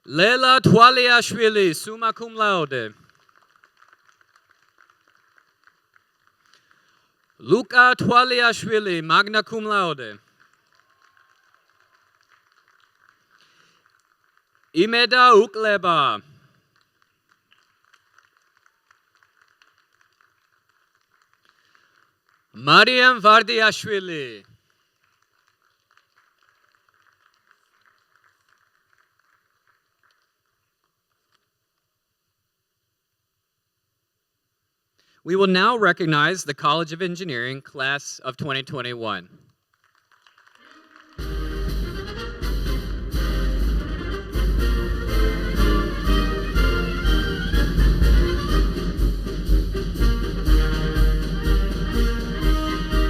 Lela Twaliashvili, summa cum laude. Luca Twaliashvili, magna cum laude. Imeda Ukleba. Mariam Vardiashvili. We will now recognize the College of Engineering class of 2021.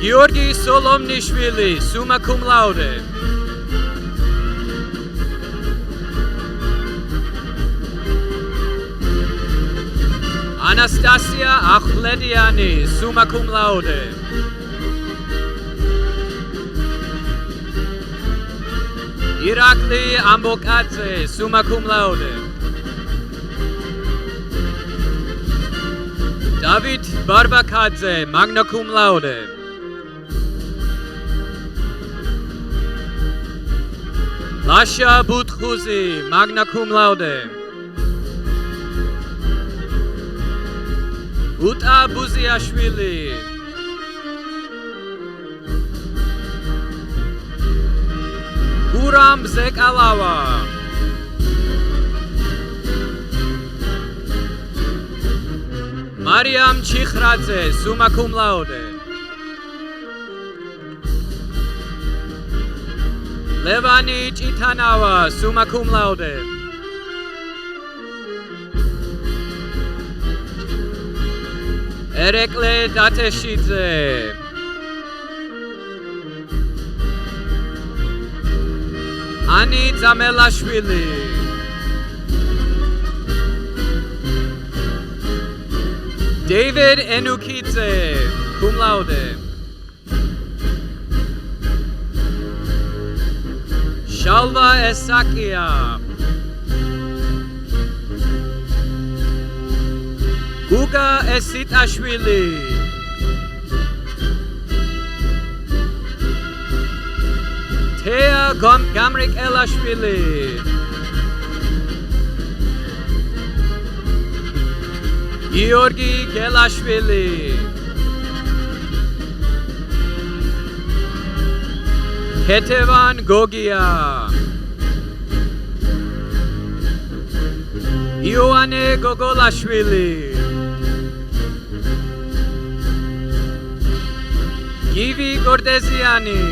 Georgi Solomnishvili, summa cum laude. Anastasia Akhlediani, summa cum laude. Irakli Ambokadze, summa cum laude. David Barbakadze, magna cum laude. Lasha Butkhuzi, magna cum laude. Uta Buziashvili. Guram Zekalava. Mariam Chikhradze, summa cum laude. Levani Chitanava, summa cum laude. Erekle Dateshidze. Ani Zamelashvili. David Enukidze, cum laude. Shalva Esakia. Guga Esitashvili. Thea Gamrik Elashvili. Georgi Gelashvili. Ketevan Gogia. Ioane Gogolashvili. Givi Gordesiani.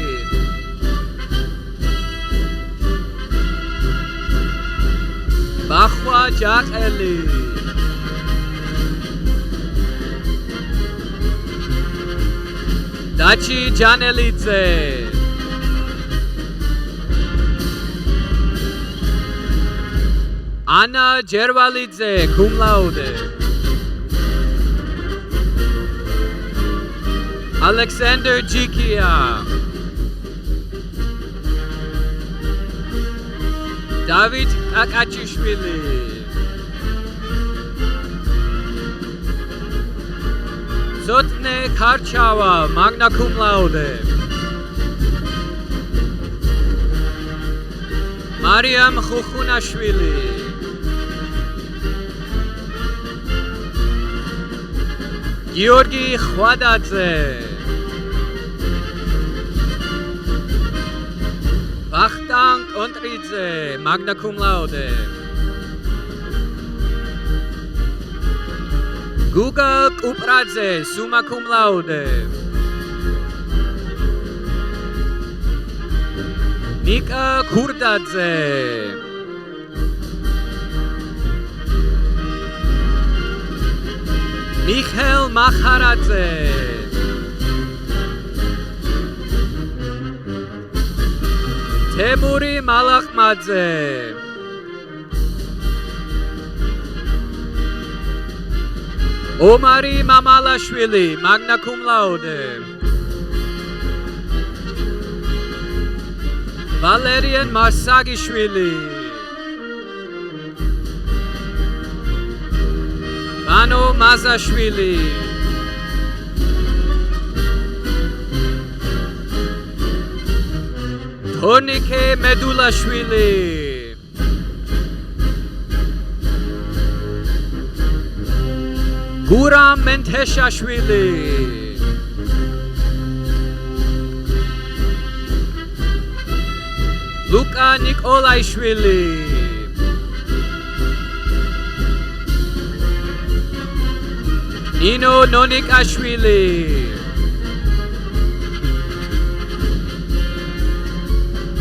Bakhwa Jakeli. Dachi Janelidze. Anna Jervalidze, cum laude. Alexander Jikia. David Kakachishvili. Zotne Karchava, magna cum laude. Mariam Khukhunashvili. Georgi Khwadadze. Vachtank Ontridze, magna cum laude. Guga Kupradze, summa cum laude. Nika Kurdadze. Michael Macharadze. Temuri Malakhmadze. Omari Mamalashvili, magna cum laude. Valerian Marsagishvili. Vano Mazashvili. Tornike Medulashvili. Guram Menteshashvili. Luka Nikolaishvili. Nino Nonikashvili.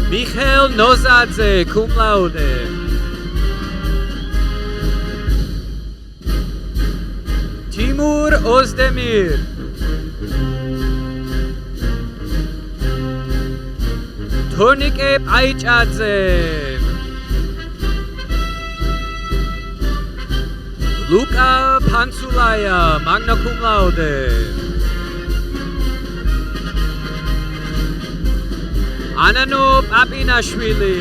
Michael Nozadze, cum laude. Timur Ozdemir. Tornike Paichadze. Luka Pansulaya, magna cum laude. Anano Papinashvili.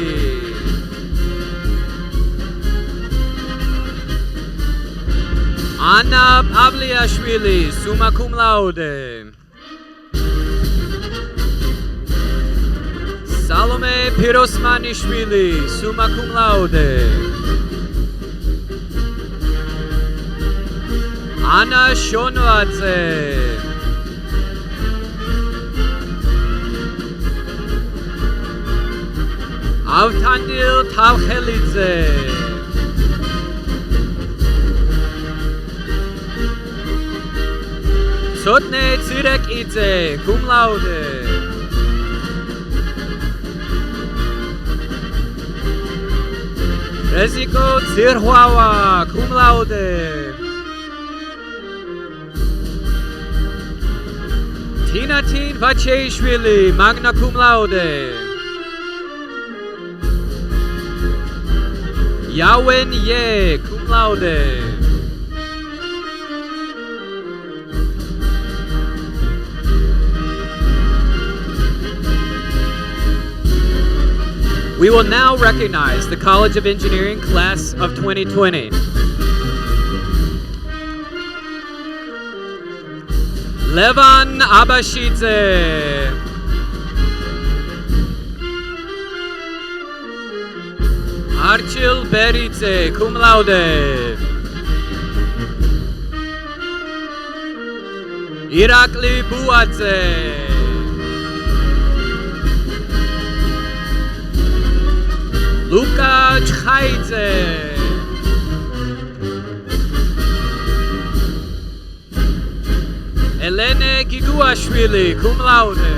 Anna Pavliashvili, summa cum laude. Salome Pirosmanishvili, summa cum laude. Anna Shonoadze. Avtandil Tavkhelidze. Sotne Tsirekidze, cum laude. Reziko Tsirhuawa, cum laude. Tinatin Vacheishvili, magna cum laude. Yawen Ye, cum laude. We will now recognize the College of Engineering class of 2020. Levan Abashidze. Archil Beridze, cum laude. Irakli Buadze. Luka Chhaidze. Elene Giduashvili, cum laude.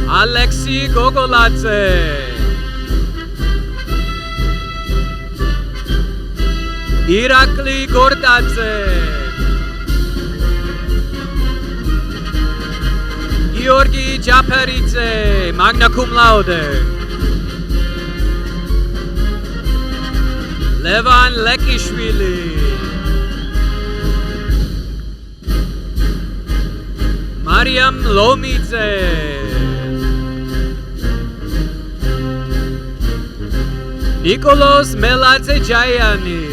Alexei Gogoladze. Irakli Gordadze. Georgi Japeridze, magna cum laude. Levan Lekishvili. Mariam Lomidze. Nikolos Meladze Jayani.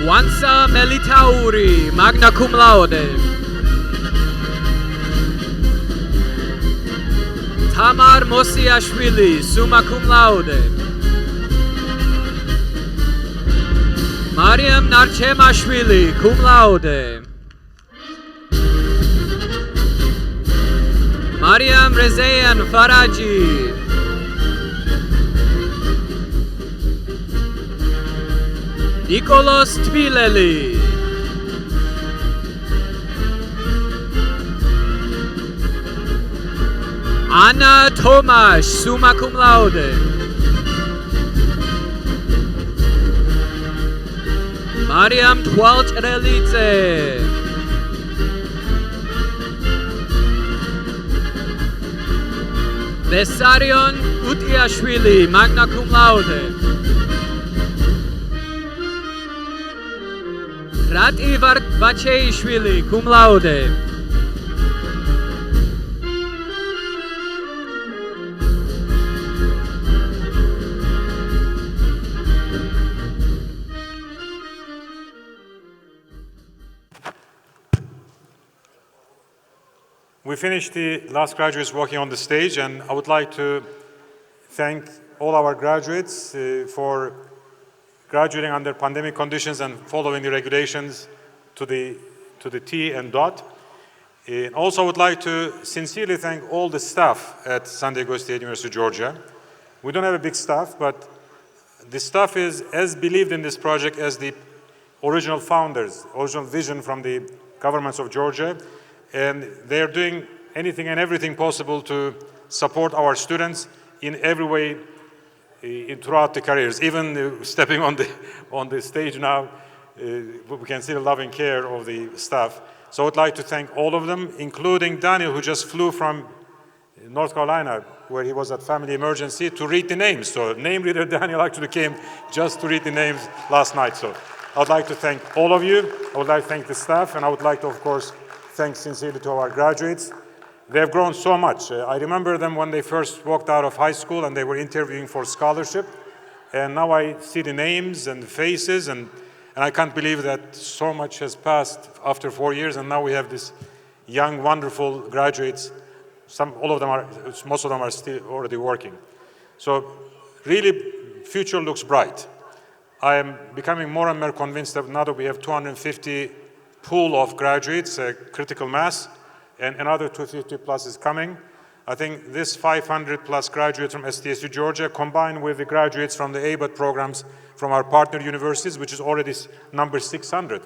Wansa Melitauri, magna cum laude. Tamar Mosiashvili, summa cum laude. Mariam Narchemashvili, cum laude. Mariam Rezayan Faraji. Nikolos Tbileli. Anna Tomash, summa cum laude. Mariam Twalch-Relitze. Vesarion Utiashvili, magna cum laude. Rati Vacheishvili, cum laude. We finished the last graduates walking on the stage, and I would like to thank all our graduates for graduating under pandemic conditions and following the regulations to the T and dot. And also, I would like to sincerely thank all the staff at San Diego State University, Georgia. We don't have a big staff, but the staff is as believed in this project as the original founders, original vision from the governments of Georgia. And they're doing anything and everything possible to support our students in every way throughout the careers. Even stepping on the stage now, we can see the loving care of the staff. So I would like to thank all of them, including Daniel, who just flew from North Carolina, where he was at family emergency, to read the names. So name reader Daniel actually came just to read the names last night. So I would like to thank all of you. I would like to thank the staff, and I would like to, of course, thank sincerely to our graduates. They have grown so much. I remember them when they first walked out of high school and they were interviewing for scholarship. And now I see the names and the faces, and I can't believe that so much has passed after 4 years, and now we have this young, wonderful graduates. Most of them are still already working. So really, future looks bright. I am becoming more and more convinced that now that we have 250 pool of graduates, critical mass, and another 250 plus is coming. I think this 500 plus graduates from SDSU Georgia, combined with the graduates from the ABUT programs from our partner universities, which is already number 600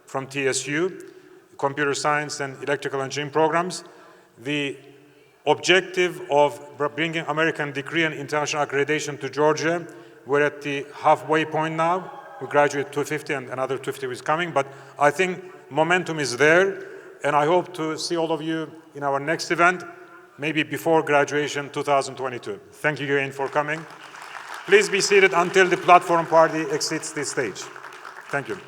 from TSU, computer science and electrical engineering programs. The objective of bringing American degree and international accreditation to Georgia, we're at the halfway point now. We graduate 250 and another 250 is coming, but I think momentum is there, and I hope to see all of you in our next event, maybe before graduation 2022. Thank you again for coming. Please be seated until the platform party exits the stage. Thank you.